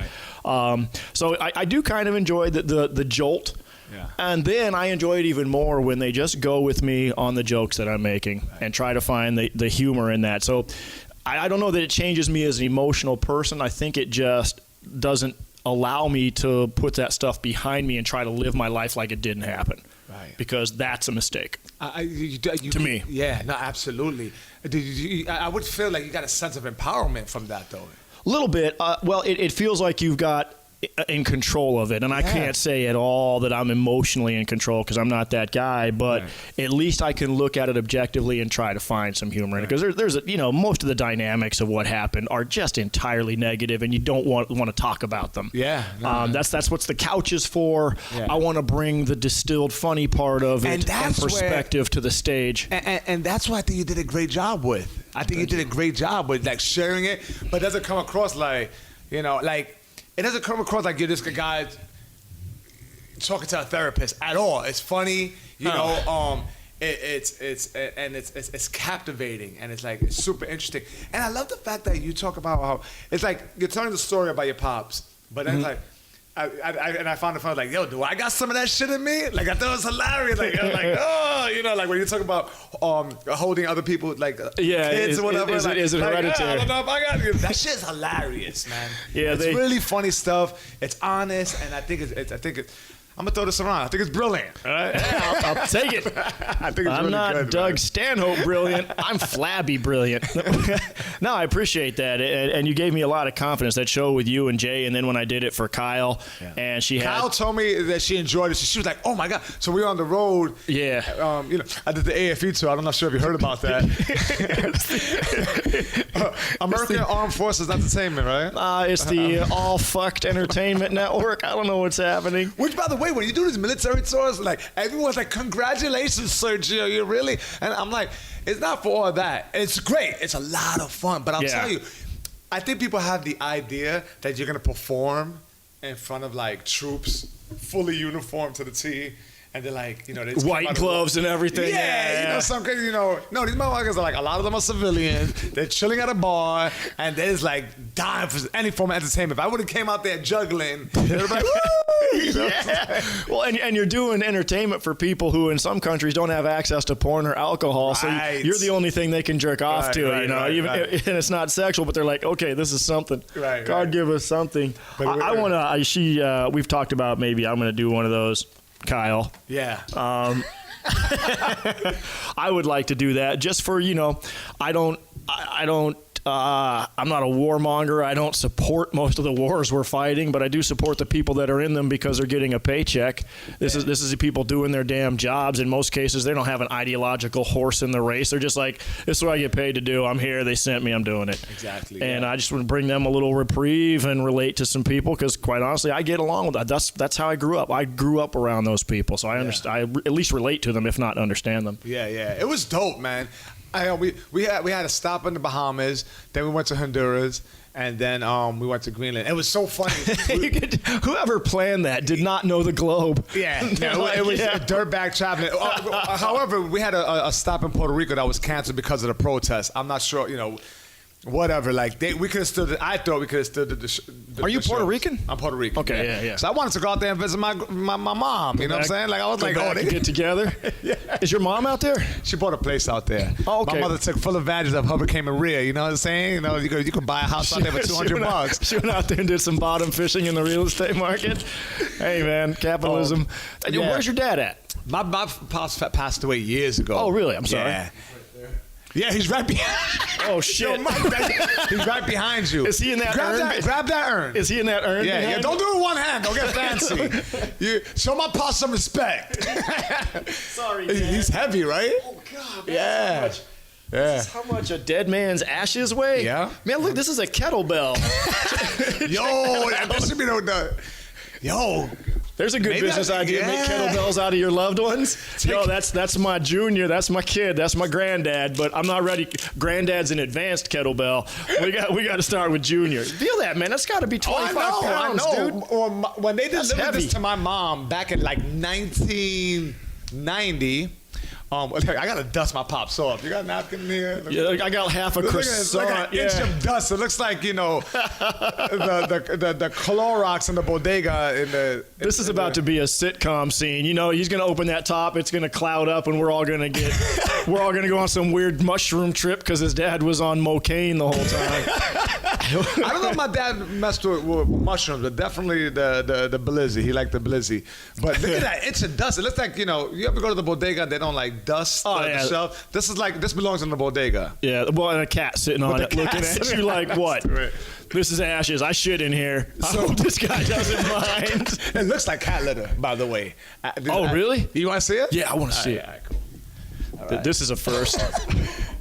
so I do kind of enjoy the jolt. Yeah. And then I enjoy it even more when they just go with me on the jokes that I'm making and try to find the humor in that. So I don't know that it changes me as an emotional person. I think it just doesn't allow me to put that stuff behind me and try to live my life like it didn't happen. Right. Because that's a mistake. To me. Yeah, no, absolutely. I would feel like you got a sense of empowerment from that, though. A little bit. Well, it feels like you've got in control of it, and I can't say at all that I'm emotionally in control because I'm not that guy. But at least I can look at it objectively and try to find some humor in it. Because there's most of the dynamics of what happened are just entirely negative, and you don't want to talk about them. Yeah, that's what the couch is for. I want to bring the distilled funny part of it and perspective to the stage. And that's what I think you did a great job with. I think you did a great job with like sharing it, but it doesn't come across like, it doesn't come across like you're just a guy talking to a therapist at all. It's funny, it's captivating, and it's super interesting. And I love the fact that you talk about how it's like you're telling the story about your pops, but then it's like. I found it funny, like, yo, do I got some of that shit in me? Like, I thought it was hilarious. Like, like when you talk about holding other people, like kids or whatever. Is it hereditary? I don't know if I got it. That shit's hilarious, man. Yeah, it's really funny stuff. It's honest, and I think I'm gonna throw this around. I think it's brilliant. All right? Yeah, I'll take it. I think it's I'm really not good, Doug man. Stanhope brilliant. I'm flabby brilliant. No, I appreciate that, and you gave me a lot of confidence. That show with you and Jay, and then when I did it for Kyle, and Kyle told me that she enjoyed it. She was like, "Oh my god!" So we were on the road. Yeah. I did the AFE tour. I'm not sure if you heard about that. American Armed Forces Entertainment, right? It's the All Fucked Entertainment Network. I don't know what's happening. Which, by the way, when you do these military tours, like everyone's like, "Congratulations, Sergio, you really." And I'm like, it's not for all that. It's great. It's a lot of fun. But I'll tell you, I think people have the idea that you're gonna perform in front of like troops, fully uniformed to the T. And they're like, they just white gloves and everything. Yeah, some crazy, no, these motherfuckers are like, a lot of them are civilians. They're chilling at a bar, and they're just like dying for any form of entertainment. If I would have came out there juggling, they'd be like, woo! Yeah. Well, and you're doing entertainment for people who in some countries don't have access to porn or alcohol, so you're the only thing they can jerk off to, and it's not sexual, but they're like, okay, this is something. God give us something. I want to, we've talked about maybe I'm going to do one of those. Kyle. Yeah. I would like to do that just for, I'm not a warmonger. I don't support most of the wars we're fighting, but I do support the people that are in them because they're getting a paycheck. This is the people doing their damn jobs. In most cases, they don't have an ideological horse in the race. They're just like, this is what I get paid to do. I'm here. They sent me. I'm doing it. Exactly. And I just want to bring them a little reprieve and relate to some people because, quite honestly, I get along with that. That's how I grew up. I grew up around those people, so I understand. I at least relate to them, if not understand them. Yeah. It was dope, man. We had a stop in the Bahamas, then we went to Honduras, and then we went to Greenland. It was so funny. Whoever planned that did not know the globe. Yeah, it was dirtbag traveling. However, we had a stop in Puerto Rico that was canceled because of the protests. I'm not sure, whatever. Like we could have stood. I thought we could have stood. Are you Puerto Rican? I'm Puerto Rican. Okay, yeah. So I wanted to go out there and visit my mom. You know what I'm saying? Like I was like, they get together. Yeah. Is your mom out there? She bought a place out there. Oh, okay. My mother took full advantage of her became a rear. You know what I'm saying? You can buy a house out there for $200. She went out there and did some bottom fishing in the real estate market. Hey man, capitalism. Where's your dad at? My pops passed away years ago. Oh really? I'm sorry. Yeah, he's right behind. Oh shit! Yo, Mike, he's right behind you. Is he in that urn? Grab that urn. Is he in that urn? Yeah. Don't do it with one hand. Don't get fancy. Show my pops some respect. Sorry, Dad. He's heavy, right? Oh god. Yeah. This is how much a dead man's ashes weigh? Yeah. Man, look, this is a kettlebell. Yo, this should be yo. There's a good business idea. Make kettlebells out of your loved ones. Yo, that's my junior. That's my kid. That's my granddad. But I'm not ready. Granddad's an advanced kettlebell. We got to start with junior. Feel that, man. That's got to be 25 pounds, dude. When they delivered this to my mom back in like 1990. I gotta dust my pops off. You got a napkin in here? Yeah, I got half a croissant. Like an inch of dust. It looks like the Clorox in the bodega. This is about to be a sitcom scene. He's gonna open that top. It's gonna cloud up, and we're all gonna go on some weird mushroom trip because his dad was on cocaine the whole time. I don't know if my dad messed with mushrooms, but definitely the blizzy. He liked the blizzy. But look at that inch of dust. It looks like, you ever go to the bodega, they don't like dust the shelf. This belongs in the bodega. Yeah, well, and a cat sitting on it looking at you like, what? Right. This is ashes. I shit in here. I hope this guy doesn't mind. It looks like cat litter, by the way. Really? You want to see it? Yeah, I want to see it. All right, cool. All right. This is a first.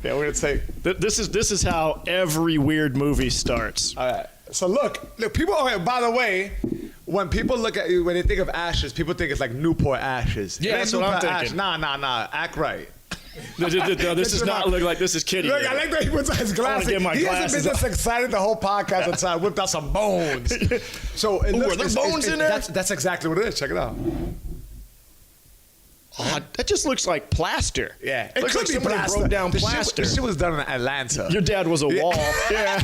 Yeah, we're gonna take. This is how every weird movie starts. All right. So look, people. Okay, by the way, when people look at you, when they think of ashes, people think it's like Newport ashes. Yeah, that's what I'm thinking. Ashes. Nah. Act right. No, this does not look like this is kiddie. Look, I like that he puts on his glasses. He hasn't been this excited the whole podcast until I whipped out some bones. So it looks, are there bones in there? That's exactly what it is. Check it out. Oh, that just looks like plaster. Yeah, it looks like somebody broke down plaster. This shit was done in Atlanta. Your dad was a wall. Yeah.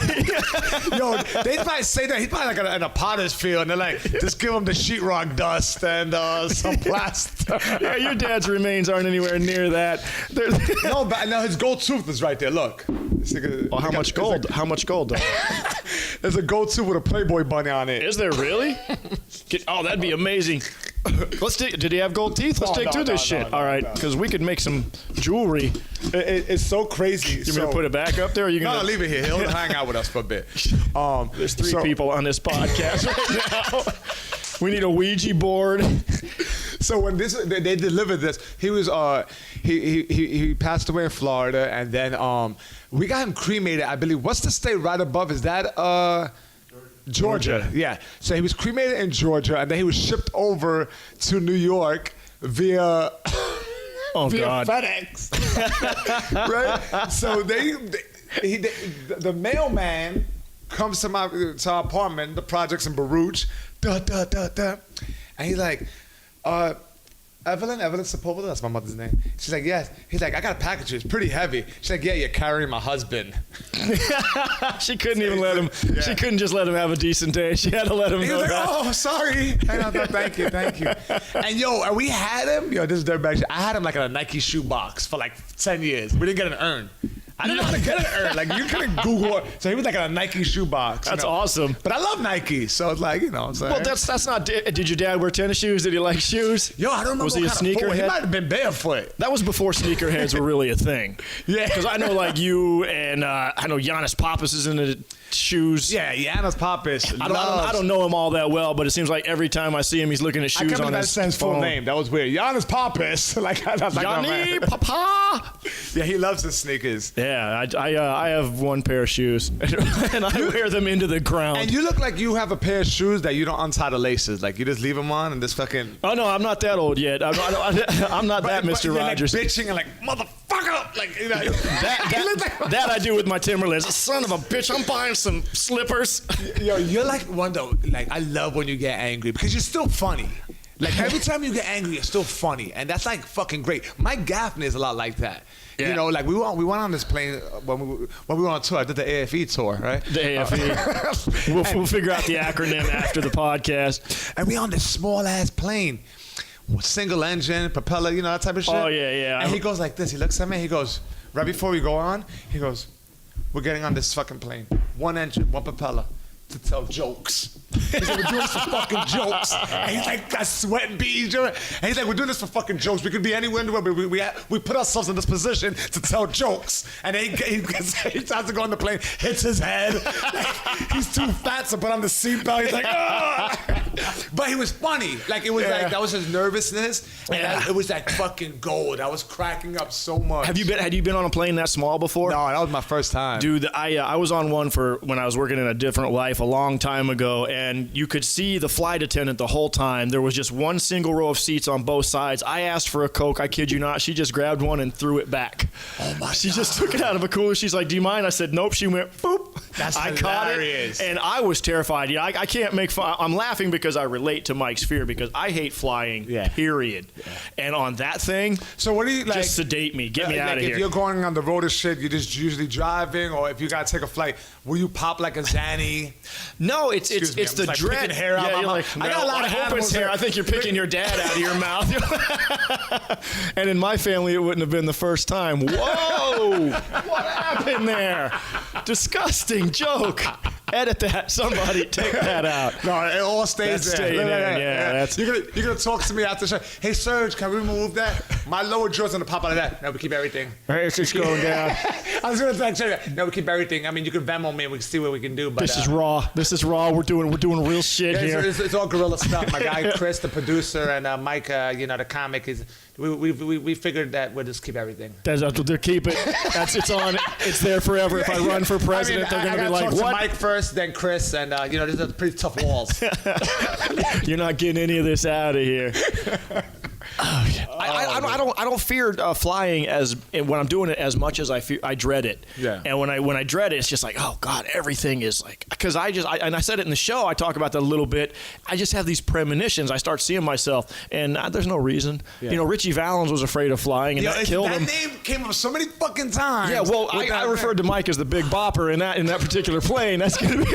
Yo, they probably say that he's probably like in a potter's field, and they're like, just give him the sheetrock dust and some plaster. Yeah, your dad's remains aren't anywhere near that. No, his gold tooth is right there. Look. How much gold? How much gold? Though? There's a gold tooth with a Playboy bunny on it. Is there really? That'd be amazing. Did he have gold teeth? Let's take through this shit. All right, because we could make some jewelry. It's so crazy. You want me to put it back up there? Or are you gonna leave it here. He'll hang out with us for a bit. There's three people on this podcast right now. We need a Ouija board. So when they delivered this, he was he passed away in Florida, and then we got him cremated. I believe. What's the state right above? Is that Georgia? Yeah. So he was cremated in Georgia, and then he was shipped over to New York via God. FedEx. Right. So the mailman comes to our apartment, the projects in Baruch, and he's like, Evelyn Sepulveda, that's my mother's name. She's like, yes. He's like, I got a package. It's pretty heavy. She's like, yeah, you're carrying my husband. She couldn't even let him. Yeah. She couldn't just let him have a decent day. She had to let him know like, that. Oh, sorry. And I thought, thank you. And we had him. This is dirtbag shit. I had him like in a Nike shoe box for like 10 years. We didn't get an urn. I didn't know how to get an urn. Like, you couldn't Google it. So he was like in a Nike shoe box. That's awesome. But I love Nike. So it's like, what I'm saying. Well, that's not. Did your dad wear tennis shoes? Did he like shoes? Yo, I don't know. Was he a sneakerhead? He might have been barefoot. That was before sneakerheads were really a thing. Yeah. Because I know like you and I know Giannis Pappas is into shoes. Yeah, Giannis Pappas. I don't know him all that well, but it seems like every time I see him, he's looking at shoes on his phone. Full name. That was weird. Giannis Pappas. Gianni Papa. Yeah, he loves his sneakers. Yeah, I have one pair of shoes, and I wear them into the ground. And you look like you have a pair of shoes that you don't untie the laces. Like, you just leave them on and just fucking... Oh, no, I'm not that old yet. I'm not that Mr. Rogers. Like bitching and like, motherfucker! Like, that I do with my Timberlands. Son of a bitch, I'm buying some slippers. Yo, you're like one though. Like, I love when you get angry because you're still funny. Like, every time you get angry, you're still funny, and that's like fucking great. Mike Gaffney is a lot like that. Yeah. Like we went on this plane when we were on tour. I did the AFE tour, right? The AFE. We'll figure out the acronym after the podcast. And we on this small ass plane, single engine, propeller, that type of shit. Oh yeah. And he goes like this. He looks at me. He goes, right before we go on, he goes, "We're getting on this fucking plane. One engine, one propeller, to tell jokes." He said, "We're doing this for fucking jokes." And he's like, got sweat and beads. And he's like, "We're doing this for fucking jokes. We could be anywhere in the world, but we put ourselves in this position to tell jokes." And then he tries to go on the plane, hits his head. Like, he's too fat to put on the seatbelt. He's like, "Ugh." But he was funny. Like, it was like, that was his nervousness. And it was like fucking gold. I was cracking up so much. Had you been on a plane that small before? No, that was my first time. Dude, I was on one for when I was working in a different life a long time ago, and you could see the flight attendant the whole time. There was just one single row of seats on both sides. I asked for a Coke. I kid you not. She just grabbed one and threw it back. Oh my God. She just took it out of a cooler. She's like, "Do you mind?" I said, "Nope." She went, boop. That's I hilarious. caught it, and I was terrified. Yeah, I can't make fun. I'm laughing because I relate to Mike's fear because I hate flying, period. Yeah. And on that thing, so what do you like? Just sedate me. Get me out of here. If you're going on the road and shit, you're just usually driving, or if you gotta take a flight, will you pop like a Zanny? No, it's the like dread. Hair out you're like, I got a lot of open hair. I think you're picking your dad out of your mouth. And in my family, it wouldn't have been the first time. Whoa! What happened there? Disgusting joke. Edit that. Somebody take that out. No, it all stays That's there. staying in. Yeah, that's. You're gonna talk to me after the show. Hey, Serge, can we remove that? My lower jaw's gonna pop out of that. No, we keep everything. Hey, it's just going down. I was gonna text you. No, we keep everything. I mean, you can Venmo me and we can see what we can do. But This is raw. This is raw. We're doing real shit here. It's all guerrilla stuff. My guy Chris, the producer, and Mike, the comic, is. We figured that we'll just keep everything. That's what they'll keep it. It's on. It's there forever. If I run for president, they're going to be like, talk "What?" To Mike first, then Chris, and these are pretty tough walls. You're not getting any of this out of here. Oh, yeah. I don't fear flying when I'm doing it as much as I dread it. Yeah. And when I dread it, it's just like, oh God, everything is like, because and I said it in the show. I talk about that a little bit. I just have these premonitions. I start seeing myself, and there's no reason. Yeah. Richie Valens was afraid of flying, and that killed him. That name came up so many fucking times. Yeah, well, I referred to Mike as the Big Bopper in that particular plane. That's gonna be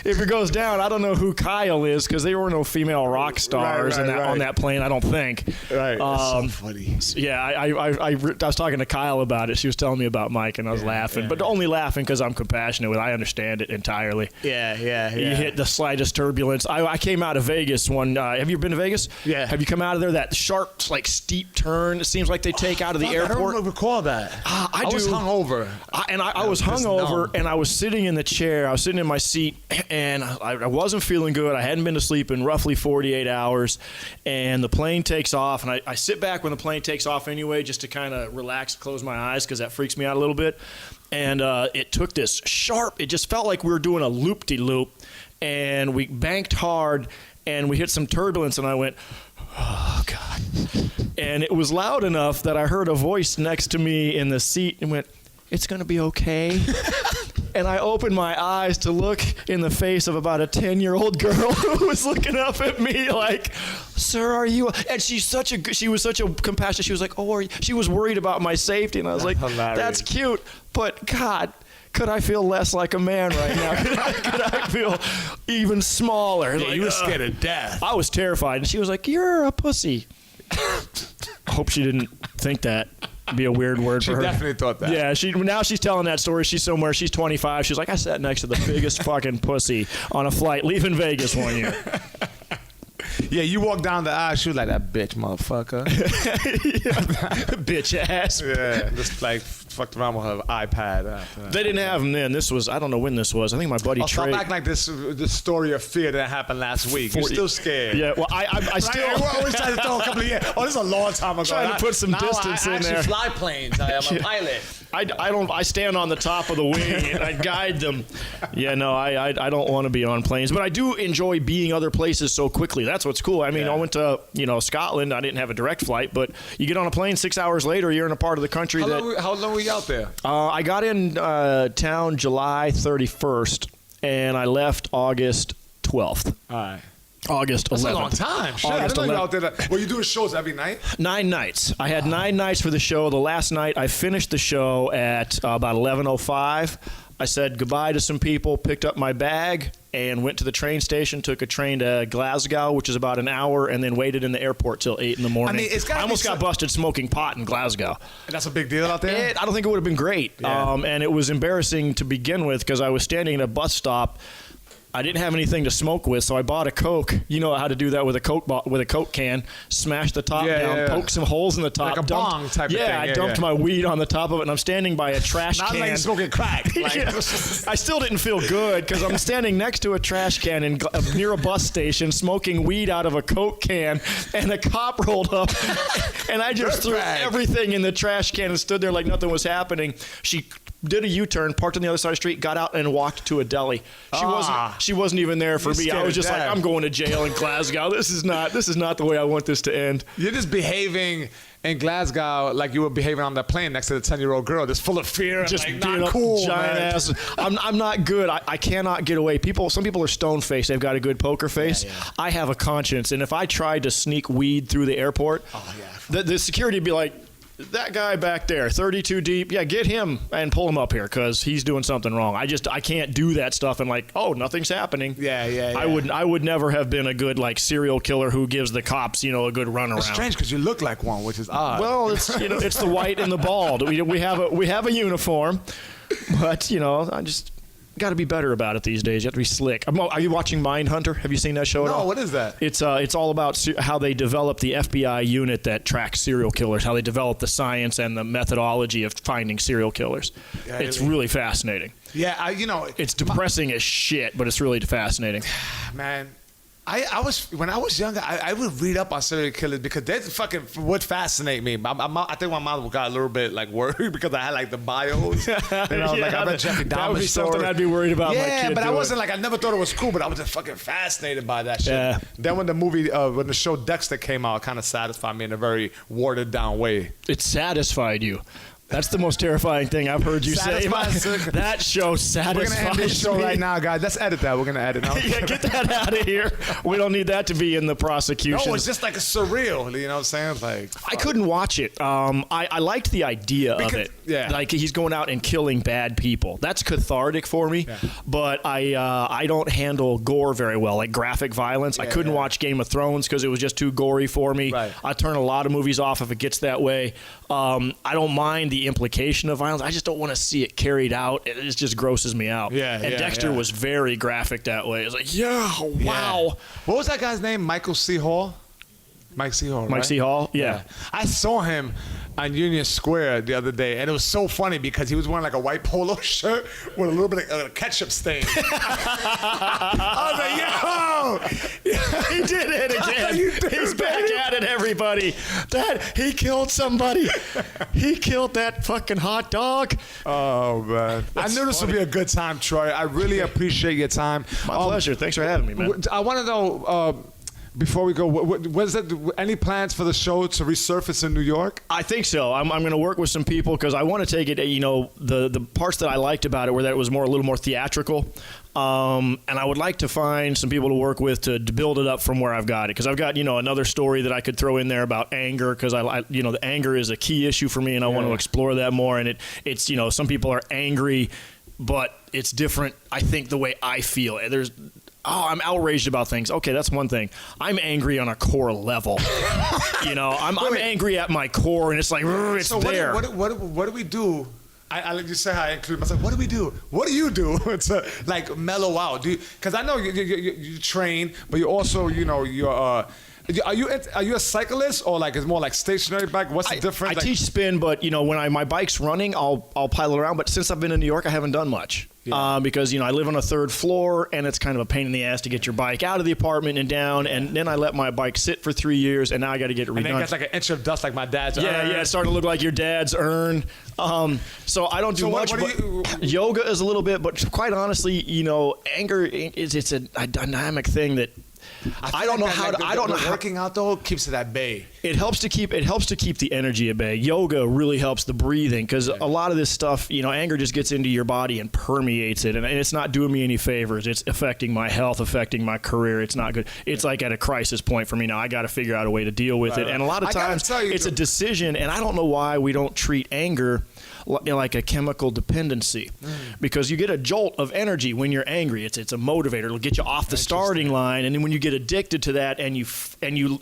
if it goes down. I don't know who Kyle is because there were no female rock stars on that plane. I don't think. Right. So funny. Yeah, I was talking to Kyle about it. She was telling me about Mike, and I was laughing, but only laughing because I'm compassionate with it. I understand it entirely. Yeah. You hit the slightest turbulence. I came out of Vegas one. Have you been to Vegas? Yeah. Have you come out of there? That sharp, like steep turn. It seems like they take out of the airport. I don't recall that. I was hungover. I was hungover, and I was sitting in the chair. I was sitting in my seat, and I wasn't feeling good. I hadn't been to sleep in roughly 48 hours, and the plane takes off, and I sit back when the plane takes off anyway, just to kind of relax, close my eyes, because that freaks me out a little bit. And it took this sharp. It just felt like we were doing a loop-de-loop, and we banked hard, and we hit some turbulence, and I went, oh God. And it was loud enough that I heard a voice next to me in the seat and went, it's going to be okay. And I opened my eyes to look in the face of about a 10-year-old girl who was looking up at me like, sir, are you? And she was such a compassionate. She was like, oh, are you? She was worried about my safety. And I was like, hilarious. That's cute. But God, could I feel less like a man right now? Could I feel even smaller? Yeah, like, you were scared of death. I was terrified. And she was like, you're a pussy. I hope she didn't think that. Be a weird word for her. She definitely thought that. Yeah, now she's telling that story. She's somewhere. She's 25. She's like, I sat next to the biggest fucking pussy on a flight leaving Vegas one year. Yeah, you walked down the aisle. She was like, that bitch, motherfucker. Bitch ass. Yeah, just like fucked around with her iPad. They didn't have them then. This was, I don't know when this was. I think my buddy Trey. Stop acting like this story of fear that happened last week. You're still scared. Yeah, well, I still. We're always trying to throw a couple of years. Oh, this is a long time ago. Trying to put some distance in there. I actually fly planes. I am a pilot. I stand on the top of the wing and I guide them. Yeah, no, I don't want to be on planes, but I do enjoy being other places so quickly. That's what's cool. I mean, I went to Scotland. I didn't have a direct flight, but you get on a plane 6 hours later, you're in a part of the country How long were you out there? I got in town July 31st, and I left August 12th. All right. August 11th. That's a long time. Shit, I didn't know you were out there. Were you doing shows every night? 9 nights. I had 9 nights for the show. The last night, I finished the show at about 11:05. I said goodbye to some people, picked up my bag, and went to the train station, took a train to Glasgow, which is about an hour, and then waited in the airport till 8 in the morning. I mean, I almost got busted smoking pot in Glasgow. That's a big deal out there? I don't think it would have been great. Yeah. And it was embarrassing to begin with because I was standing at a bus stop. I didn't have anything to smoke with, so I bought a Coke. You know how to do that with a Coke can. Smash the top down, poke some holes in the top. Like a bong type of thing. I dumped my weed on the top of it, and I'm standing by a trash can. Not like smoking crack. I still didn't feel good because I'm standing next to a trash can near a bus station smoking weed out of a Coke can, and a cop rolled up, and I just threw everything in the trash can and stood there like nothing was happening. She did a U-turn, parked on the other side of the street, got out and walked to a deli. She wasn't even there for me. I was just like, I'm going to jail in Glasgow. This is not the way I want this to end. You're just behaving in Glasgow like you were behaving on that plane next to the 10-year-old girl, just full of fear, just and being not cool, giant man. ass. I'm not good. I cannot get away. Some people are stone faced. They've got a good poker face. Yeah. I have a conscience, and if I tried to sneak weed through the airport, the security would be like, that guy back there, 32 deep, get him and pull him up here because he's doing something wrong. I can't do that stuff and like, oh, nothing's happening. Yeah. I would never have been a good like serial killer who gives the cops, a good runaround. It's strange because you look like one, which is odd. Well, it's the white and the bald. We have a uniform, but I just got to be better about it these days. You have to be slick. Are you watching Mindhunter? Have you seen that show at all? No, what is that? It's all about how they develop the FBI unit that tracks serial killers, how they develop the science and the methodology of finding serial killers. Yeah, it's really fascinating. Yeah, it's depressing as shit, but it's really fascinating. Man, when I was younger, I would read up on serial killers because they fucking would fascinate me. I think my mom got a little bit like worried because I had like the bios. Like I read Jeffrey Dahmer's That would be story. something I'd be worried about. Yeah, my kid but I doing. wasn't like I never thought it was cool, but I was just fucking fascinated by that shit. Yeah. Then when the show Dexter came out, it kind of satisfied me in a very watered down way. It satisfied you. That's the most terrifying thing I've heard you say. That show satisfies me. We're going to end this show right now, guys. Let's edit that. We're going to edit now. Yeah, get that out of here. We don't need that to be in the prosecution. No, it's just like a surreal. You know what I'm saying? Like I couldn't watch it. I liked the idea of it. Yeah. Like he's going out and killing bad people. That's cathartic for me. Yeah. But I don't handle gore very well, like graphic violence. I couldn't watch Game of Thrones because it was just too gory for me. Right. I turn a lot of movies off if it gets that way. I don't mind the implication of violence. I just don't want to see it carried out. It just grosses me out. Yeah, and Dexter was very graphic that way. It was like, wow. Yeah. What was that guy's name? Michael C. Hall? Mike C. Hall, right? Mike C. Hall? Yeah. I saw him on Union Square the other day, and it was so funny because he was wearing like a white polo shirt with a little bit of ketchup stain. I was like, yo! He did it again. He's back at it, everybody. He killed somebody. He killed that fucking hot dog. Oh, man. I knew this would be a good time, Troy. I really appreciate your time. My pleasure. Thanks for having me, man. I want to know... before we go, was it any plans for the show to resurface in New York? I think so. I'm going to work with some people because I want to take it. The parts that I liked about it were that it was a little more theatrical, and I would like to find some people to work with to build it up from where I've got it. Because I've got another story that I could throw in there about anger because the anger is a key issue for me, and I want to explore that more. And it's some people are angry, but it's different. I think the way I feel I'm outraged about things. Okay, that's one thing. I'm angry on a core level. I'm angry at my core, and it's like, it's so there. What do we do? I like you say how I include myself. What do we do? What do you do to like mellow out? Because I know you train, but you also you're. Are you a cyclist or like it's more like stationary bike? What's the difference? I teach spin, but when my bike's running, I'll pilot around. But since I've been in New York, I haven't done much because I live on a third floor and it's kind of a pain in the ass to get your bike out of the apartment and down. And then I let my bike sit for 3 years, and now I got to get it redone. And then it gets like an inch of dust, like my dad's. Yeah, it's starting to look like your dad's urn. So I don't do much. Yoga is a little bit, but quite honestly, anger it's a dynamic thing that. I don't know how to. Working out though keeps it at bay. It helps to keep the energy at bay. Yoga really helps the breathing because a lot of this stuff, anger just gets into your body and permeates it, and it's not doing me any favors. It's affecting my health, affecting my career. It's not good. It's like at a crisis point for me now. I got to figure out a way to deal with it, and a lot of times it's a decision. And I don't know why we don't treat anger like a chemical dependency, because you get a jolt of energy when you're angry. It's a motivator. It'll get you off the starting line, and then when you get addicted to that and you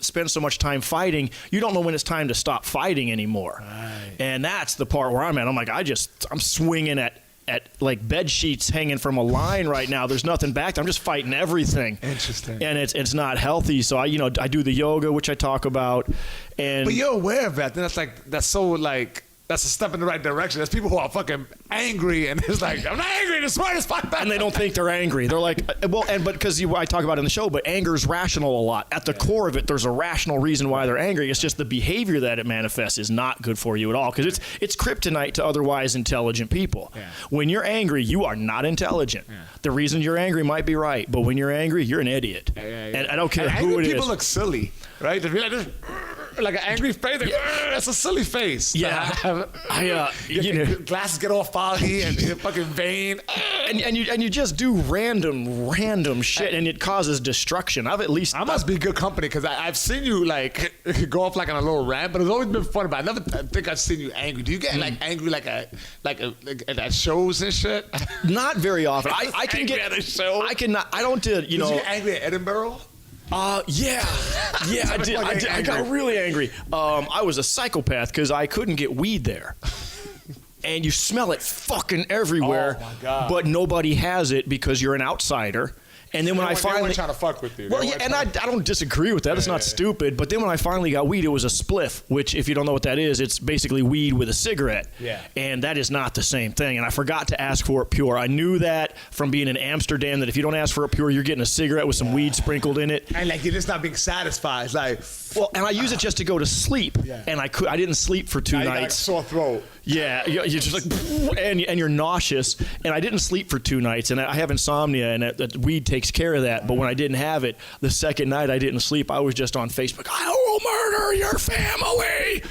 spend so much time fighting, you don't know when it's time to stop fighting anymore. Right. And that's the part where I'm at. I'm like, I'm swinging at like bed sheets hanging from a line right now. There's nothing back there. I'm just fighting everything. Interesting. And it's not healthy. So I do the yoga, which I talk about. But you're aware of that. Then that's a step in the right direction. There's people who are fucking angry, and it's like, I'm not angry, the smartest fuck that. And they don't think they're angry. They're like, but because I talk about it in the show, but anger is rational a lot. At the core of it, there's a rational reason why they're angry. It's just the behavior that it manifests is not good for you at all, because it's kryptonite to otherwise intelligent people. Yeah. When you're angry, you are not intelligent. Yeah. The reason you're angry might be right, but when you're angry, you're an idiot. Yeah. And I don't care who it is. People look silly, right? They feel like an angry face. Like, that's a silly face. Yeah. Glasses get all foggy and fucking vain. And you just do random shit, and it causes destruction. I must be good company because I've seen you like go off like on a little rant, but it's always been fun. But I never think I've seen you angry. Do you get like angry like at shows and shit? Not very often. I can get at a show. I cannot. I don't do. Did you get angry at Edinburgh? Yeah, I did. I got really angry. I was a psychopath because I couldn't get weed there. and you smell it fucking everywhere. Oh my God. But nobody has it because you're an outsider. And then when I finally, they weren't trying to fuck with you. Well, yeah, and I don't disagree with that. It's not stupid. But then when I finally got weed, it was a spliff, which, if you don't know what that is, it's basically weed with a cigarette. Yeah. And that is not the same thing. And I forgot to ask for it pure. I knew that from being in Amsterdam, that if you don't ask for it pure, you're getting a cigarette with some weed sprinkled in it. And like you're just not being satisfied. It's like, well, and I use it just to go to sleep. Yeah. And I didn't sleep for 2 now you got a nights. sore throat. Yeah, you're just like, and you're nauseous. And I didn't sleep for 2 nights, and I have insomnia, and that weed takes care of that. But when I didn't have it, the second night I didn't sleep, I was just on Facebook. I will murder your family.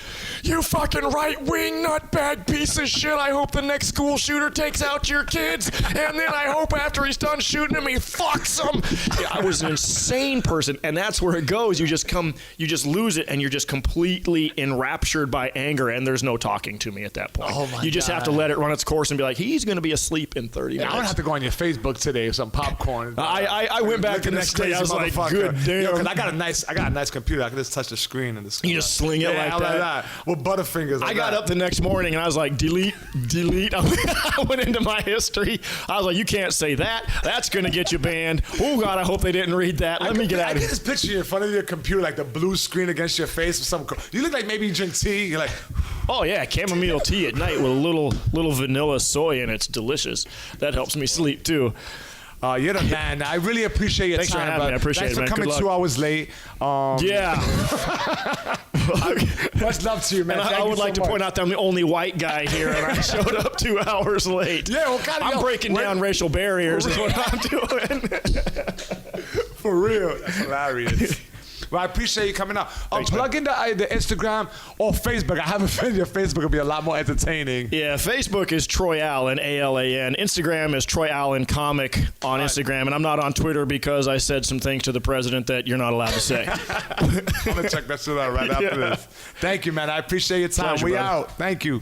You fucking right-wing nutbag piece of shit. I hope the next school shooter takes out your kids, and then I hope after he's done shooting them, he fucks them. Yeah, I was an insane person, and that's where it goes. You just lose it, and you're just completely enraptured by anger, and there's no talking to me at that point. Oh my you just have to let it run its course and be like, he's going to be asleep in 30 minutes. I'm gonna have to go on your Facebook today with some popcorn. I went back the next day. I was like, good damn. Yo, 'cause I got a nice computer. I can just touch the screen and you just sling it like that. With butterfingers. I got up the next morning and I was like, delete. I went into my history. I was like, you can't say that. That's going to get you banned. Oh, God, I hope they didn't read that. Let me get out of here. I can just picture you in front of your computer, like the blue screen against your face or something. You look like maybe you drink tea. You're like, oh, yeah, chamomile tea at night with a little vanilla soy in it. It's delicious. That helps me sleep, too. You're the man. I really appreciate your Thanks time. for having me. I appreciate it, man. Thanks for coming 2 hours late. Yeah. Much love to you, man. And I would like to point out that I'm the only white guy here, and I showed up 2 hours late. Yeah, well, I'm breaking down racial barriers is what I'm doing. For real. That's hilarious. Well, I appreciate you coming out. Plug in the Instagram or Facebook. I have a feeling your Facebook will be a lot more entertaining. Yeah, Facebook is Troy Allen, ALAN. Instagram is Troy Allen Comic on Instagram. And I'm not on Twitter because I said some things to the president that you're not allowed to say. I'm going to check that shit out right after this. Thank you, man. I appreciate your time. Pleasure, we brother. out. Thank you.